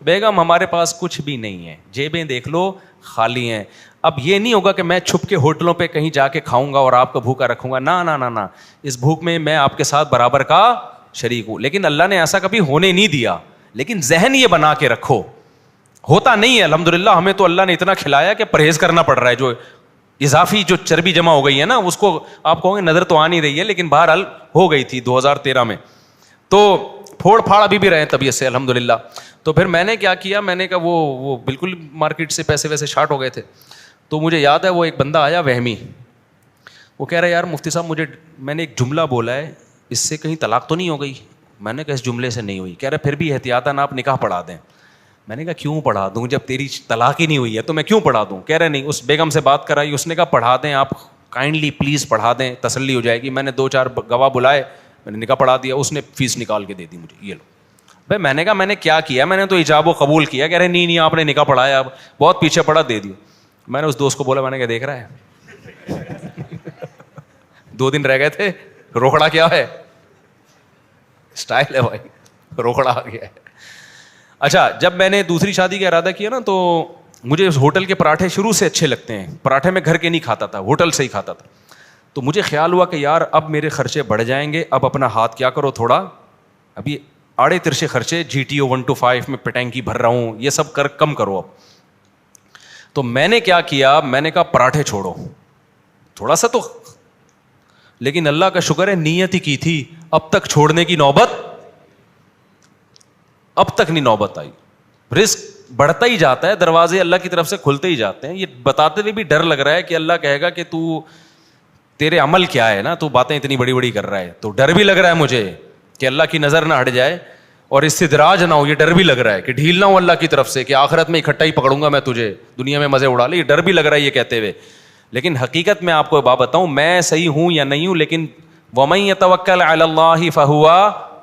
بیگم ہمارے پاس کچھ بھی نہیں ہے, جیبیں دیکھ لو خالی ہیں. اب یہ نہیں ہوگا کہ میں چھپ کے ہوٹلوں پہ کہیں جا کے کھاؤں گا اور آپ کو بھوکا رکھوں گا, نہ نہ نہ, اس بھوک میں میں آپ کے ساتھ برابر کا شریک ہوں. لیکن اللہ نے ایسا کبھی ہونے نہیں دیا. لیکن ذہن یہ بنا کے رکھو, ہوتا نہیں ہے الحمدللہ. ہمیں تو اللہ نے اتنا کھلایا کہ پرہیز کرنا پڑ رہا ہے. جو اضافی جو چربی جمع ہو گئی ہے نا, اس کو آپ کہو گے نظر تو آ نہیں رہی ہے, لیکن بہرحال ہو گئی تھی 2013 میں. تو پھوڑ پھاڑ ابھی بھی رہے طبیعت سے الحمدللہ. تو پھر میں نے کیا کیا, میں نے کہا وہ بالکل مارکیٹ سے پیسے ویسے شارٹ ہو گئے تھے. تو مجھے یاد ہے وہ ایک بندہ آیا وہمی, وہ کہہ رہا ہے یار مفتی صاحب میں نے ایک جملہ بولا ہے, اس سے کہیں طلاق تو نہیں ہو گئی؟ میں نے کہا اس جملے سے نہیں ہوئی. کہہ رہے پھر بھی احتیاطاً آپ نکاح پڑھا دیں. میں نے کہا کیوں پڑھا دوں, جب تیری طلاق ہی نہیں ہوئی ہے تو میں کیوں پڑھا دوں؟ کہہ رہے نہیں, اس بیگم سے بات کرائی, اس نے کہا پڑھا دیں آپ, کائنڈلی پلیز پڑھا دیں, تسلی ہو جائے گی. میں نے 2-4 گواہ بلائے, میں نے نکاح پڑھا دیا. اس نے فیس نکال کے دے دی مجھے, یہ لو. بھائی میں نے کہا میں نے کیا کیا, میں نے تو ایجاب و قبول کیا. کہہ رہے نہیں آپ نے نکاح پڑھایا, اب بہت پیچھے پڑا, دے دی. میں نے اس دوست کو بولا, میں نے کہا دیکھ رہا ہے 2 دن رہ گئے تھے, روکڑا کیا ہے, اسٹائل ہے بھائی, روکڑا آ گیا ہے. اچھا جب میں نے دوسری شادی کا ارادہ کیا نا, تو مجھے اس ہوٹل کے پراٹھے شروع سے اچھے لگتے ہیں. پراٹھے میں گھر کے نہیں کھاتا تھا, ہوٹل سے ہی کھاتا تھا. تو مجھے خیال ہوا کہ یار اب میرے خرچے بڑھ جائیں گے, اب اپنا ہاتھ کیا کرو تھوڑا, ابھی آڑے ترشے خرچے, GTO 125 میں پٹینکی بھر رہا ہوں, یہ سب کم کرو اب. تو میں نے کیا کیا, میں نے کہا پراٹھے چھوڑو تھوڑا سا تو, لیکن اللہ کا شکر ہے نیت ہی کی تھی, اب تک چھوڑنے کی نوبت اب تک نہیں نوبت آئی. رزق بڑھتا ہی جاتا ہے, دروازے اللہ کی طرف سے کھلتے ہی جاتے ہیں. یہ بتاتے ہوئے بھی ڈر لگ رہا ہے کہ اللہ کہے گا کہ تیرے عمل کیا ہے نا, تو باتیں اتنی بڑی بڑی کر رہا ہے. تو ڈر بھی لگ رہا ہے مجھے کہ اللہ کی نظر نہ ہٹ جائے اور استدراج نہ ہو. یہ ڈر بھی لگ رہا ہے کہ ڈھیل نہ ہو اللہ کی طرف سے کہ آخرت میں اکٹھا ہی پکڑوں گا میں تجھے, دنیا میں مزے اڑا لے. یہ ڈر بھی لگ رہا ہے یہ کہتے ہوئے. لیکن حقیقت میں آپ کو بات بتاؤں, میں صحیح ہوں یا نہیں ہوں, لیکن وَمَن يَتَوَكَّلْ عَلَى اللَّهِ فَهُوَ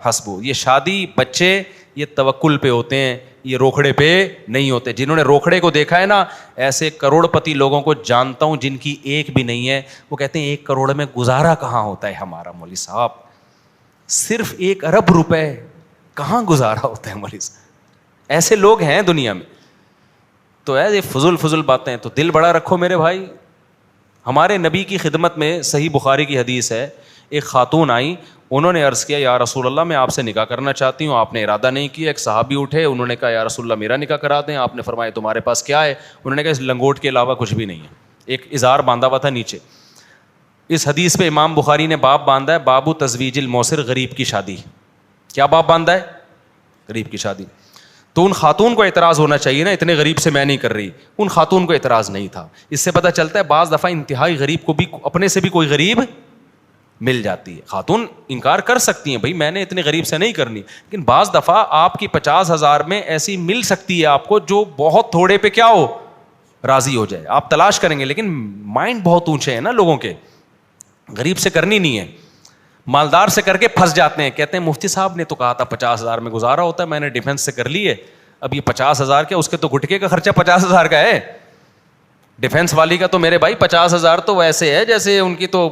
حَسْبُهُ. یہ شادی بچے یہ توکل پہ ہوتے ہیں, یہ روکھڑے پہ نہیں ہوتے. جنہوں نے روکھڑے کو دیکھا ہے نا, ایسے کروڑ پتی لوگوں کو جانتا ہوں جن کی ایک بھی نہیں ہے, وہ کہتے ہیں 1 کروڑ میں گزارا کہاں ہوتا ہے ہمارا مولوی صاحب, صرف 1 ارب روپے کہاں گزارا ہوتا ہے مولوی صاحب. ایسے لوگ ہیں دنیا میں. تو یہ فضول باتیں. تو دل بڑا رکھو میرے بھائی. ہمارے نبی کی خدمت میں صحیح بخاری کی حدیث ہے, ایک خاتون آئی, انہوں نے عرض کیا یا رسول اللہ میں آپ سے نکاح کرنا چاہتی ہوں. آپ نے ارادہ نہیں کیا. ایک صحابی اٹھے, انہوں نے کہا یا رسول اللہ میرا نکاح کرا دیں. آپ نے فرمایا تمہارے پاس کیا ہے؟ انہوں نے کہا اس لنگوٹ کے علاوہ کچھ بھی نہیں ہے. ایک اظہار باندھا ہوا تھا نیچے. اس حدیث پہ امام بخاری نے باب باندھا ہے, بابو تزویج الموسر, غریب کی شادی. کیا باب باندھا ہے؟ غریب کی شادی. تو ان خاتون کو اعتراض ہونا چاہیے نا, اتنے غریب سے میں نہیں کر رہی. ان خاتون کو اعتراض نہیں تھا. اس سے پتہ چلتا ہے بعض دفعہ انتہائی غریب کو بھی اپنے سے بھی کوئی غریب مل جاتی ہے. خاتون انکار کر سکتی ہیں, بھائی میں نے اتنے غریب سے نہیں کرنی, لیکن بعض دفعہ آپ کی 50,000 میں ایسی مل سکتی ہے آپ کو جو بہت تھوڑے پہ کیا ہو, راضی ہو جائے. آپ تلاش کریں گے, لیکن مائنڈ بہت اونچے ہیں نا لوگوں کے. غریب سے کرنی نہیں ہے, مالدار سے کر کے پھنس جاتے ہیں. کہتے ہیں مفتی صاحب نے تو کہا تھا 50,000 میں گزارا ہوتا ہے, میں نے ڈیفینس سے کر لی ہے. اب یہ 50,000 کیا, اس کے تو گٹکے کا خرچہ 50,000 کا ہے. ڈیفینس والی کا تو میرے بھائی 50,000 تو ویسے ہے جیسے ان کی تو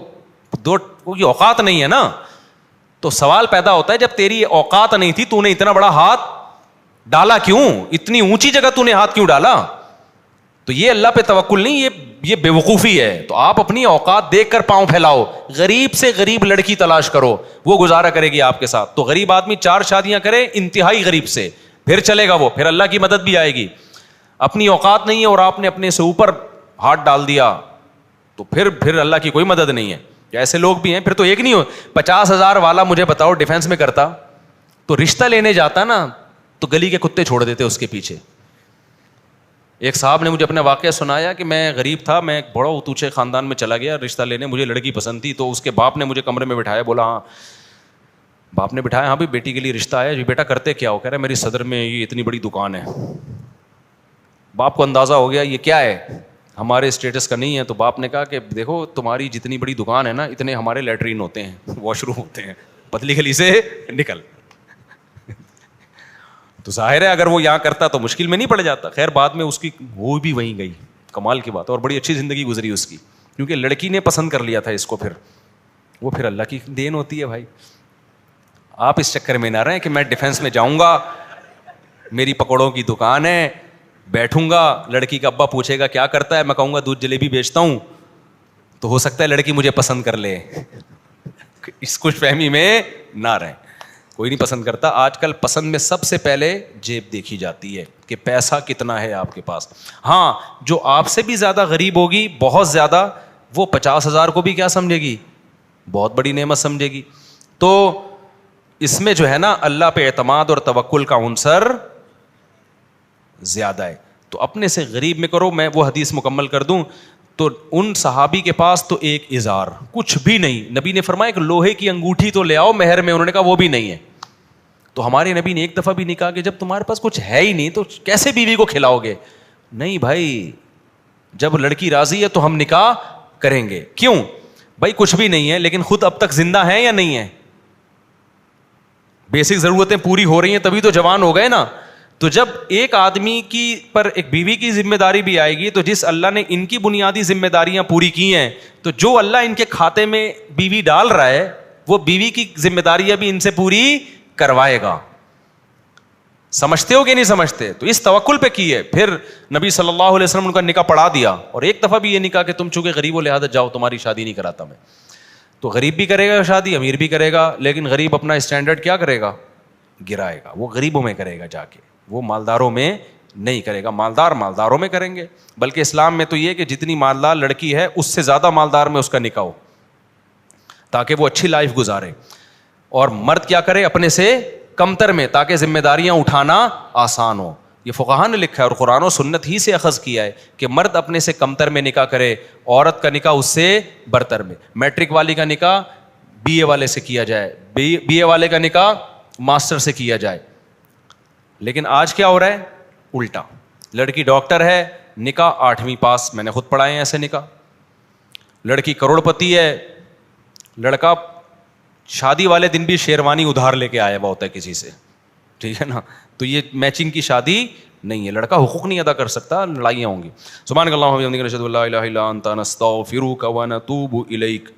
کوئی اوقات نہیں ہے نا. تو سوال پیدا ہوتا ہے جب تیری اوقات نہیں تھی تو نے اتنا بڑا ہاتھ ڈالا کیوں, اتنی اونچی جگہ تو نے ہاتھ کیوں ڈالا؟ تو یہ اللہ پہ توکل نہیں, یہ بے وقوفی ہے. تو آپ اپنی اوقات دیکھ کر پاؤں پھیلاؤ. غریب سے غریب لڑکی تلاش کرو, وہ گزارا کرے گی آپ کے ساتھ. تو غریب آدمی 4 شادیاں کرے انتہائی غریب سے, پھر چلے گا وہ, پھر اللہ کی مدد بھی آئے گی. اپنی اوقات نہیں ہے اور آپ نے اپنے سے اوپر ہاتھ ڈال دیا تو پھر اللہ کی کوئی مدد نہیں ہے. ایسے لوگ بھی ہیں. پھر تو ایک نہیں ہو, 50,000 والا مجھے بتاؤ ڈیفینس میں کرتا تو رشتہ لینے جاتا نا تو گلی کے کتے چھوڑ دیتے اس کے پیچھے. ایک صاحب نے مجھے اپنا واقعہ سنایا کہ میں غریب تھا, میں ایک بڑا اتوچے خاندان میں چلا گیا رشتہ لینے, مجھے لڑکی پسند تھی. تو اس کے باپ نے مجھے کمرے میں بٹھایا, بولا ہاں, باپ نے بٹھایا, ہاں بھی بیٹی کے لیے رشتہ آیا. جی بیٹا کرتے کیا ہو؟ کہہ رہا ہے میری صدر میں یہ اتنی بڑی دکان ہے. باپ کو اندازہ ہو گیا یہ کیا ہے, ہمارے اسٹیٹس کا نہیں ہے. تو باپ نے کہا کہ دیکھو تمہاری جتنی بڑی دکان ہے نا اتنے ہمارے لیٹرین ہوتے ہیں, واش روم ہوتے ہیں, پتلی گلی سے نکل. تو ظاہر ہے اگر وہ یہاں کرتا تو مشکل میں نہیں پڑ جاتا. خیر بعد میں اس کی وہ بھی وہیں گئی, کمال کی بات, اور بڑی اچھی زندگی گزری اس کی, کیونکہ لڑکی نے پسند کر لیا تھا اس کو. پھر وہ پھر اللہ کی دین ہوتی ہے بھائی. آپ اس چکر میں نہ رہیں کہ میں ڈیفینس میں جاؤں گا, میری پکوڑوں کی دکان ہے, بیٹھوں گا, لڑکی کا ابا پوچھے گا کیا کرتا ہے, میں کہوں گا دودھ جلیبی بیچتا ہوں, تو ہو سکتا ہے لڑکی مجھے پسند کر لے. اس خوش فہمی میں نہ رہیں, کوئی نہیں پسند کرتا. آج کل پسند میں سب سے پہلے جیب دیکھی جاتی ہے کہ پیسہ کتنا ہے آپ کے پاس. ہاں جو آپ سے بھی زیادہ غریب ہوگی, بہت زیادہ, وہ 50,000 کو بھی کیا سمجھے گی, بہت بڑی نعمت سمجھے گی. تو اس میں جو ہے نا اللہ پہ اعتماد اور توکل کا عنصر زیادہ ہے. تو اپنے سے غریب میں کرو. میں وہ حدیث مکمل کر دوں تو ان صحابی کے پاس تو ایک ازار, کچھ بھی نہیں. نبی نے فرمایا کہ لوہے کی انگوٹھی تو لے آؤ مہر میں, انہوں نے کہا وہ بھی نہیں ہے. تو ہمارے نبی نے ایک دفعہ بھی نہیں کہا کہ جب تمہارے پاس کچھ ہے ہی نہیں تو کیسے بیوی کو کھلاؤ گے. نہیں بھائی, جب لڑکی راضی ہے تو ہم نکاح کریں گے. کیوں بھائی, کچھ بھی نہیں ہے لیکن خود اب تک زندہ ہیں یا نہیں ہے, بیسک ضرورتیں پوری ہو رہی ہیں تبھی تو جوان ہو گئے نا. تو جب ایک آدمی کی پر ایک بیوی کی ذمہ داری بھی آئے گی, تو جس اللہ نے ان کی بنیادی ذمہ داریاں پوری کی ہیں, تو جو اللہ ان کے کھاتے میں بیوی ڈال رہا ہے وہ بیوی کی ذمہ داریاں بھی ان سے پوری کروائے گا. سمجھتے ہو کہ نہیں سمجھتے؟ تو اس توکل پہ کی ہے. پھر نبی صلی اللہ علیہ وسلم ان کا نکاح پڑھا دیا, اور ایک دفعہ بھی یہ نہیں کہا کہ تم چونکہ غریب ہو لہٰذا جاؤ تمہاری شادی نہیں کراتا میں. تو غریب بھی کرے گا شادی, امیر بھی کرے گا, لیکن غریب اپنا اسٹینڈرڈ کیا کرے گا, گرائے گا. وہ غریبوں میں کرے گا جا کے, وہ مالداروں میں نہیں کرے گا. مالدار مالداروں میں کریں گے. بلکہ اسلام میں تو یہ کہ جتنی مالدار لڑکی ہے اس سے زیادہ مالدار میں اس کا نکاح ہو, تاکہ وہ اچھی لائف گزارے. اور مرد کیا کرے, اپنے سے کمتر میں, تاکہ ذمہ داریاں اٹھانا آسان ہو. یہ فقہاء نے لکھا ہے اور قرآن و سنت ہی سے اخذ کیا ہے کہ مرد اپنے سے کمتر میں نکاح کرے, عورت کا نکاح اس سے برتر میں. میٹرک والی کا نکاح بی اے والے سے کیا جائے, بی اے والے کا نکاح ماسٹر سے کیا جائے. لیکن آج کیا ہو رہا ہے, الٹا. لڑکی ڈاکٹر ہے, نکاح 8ویں پاس, میں نے خود پڑھائے ہیں ایسے نکاح. لڑکی کروڑ پتی ہے, لڑکا شادی والے دن بھی شیروانی ادھار لے کے آیا ہوا ہوتا ہے کسی سے, ٹھیک ہے نا, تو یہ میچنگ کی شادی نہیں ہے, لڑکا حقوق نہیں ادا کر سکتا, لڑائیاں ہوں گی. سبحانک اللہم و بحمدک نشہد ان لا الہ الا انت نستغفرک و نتوب الیک.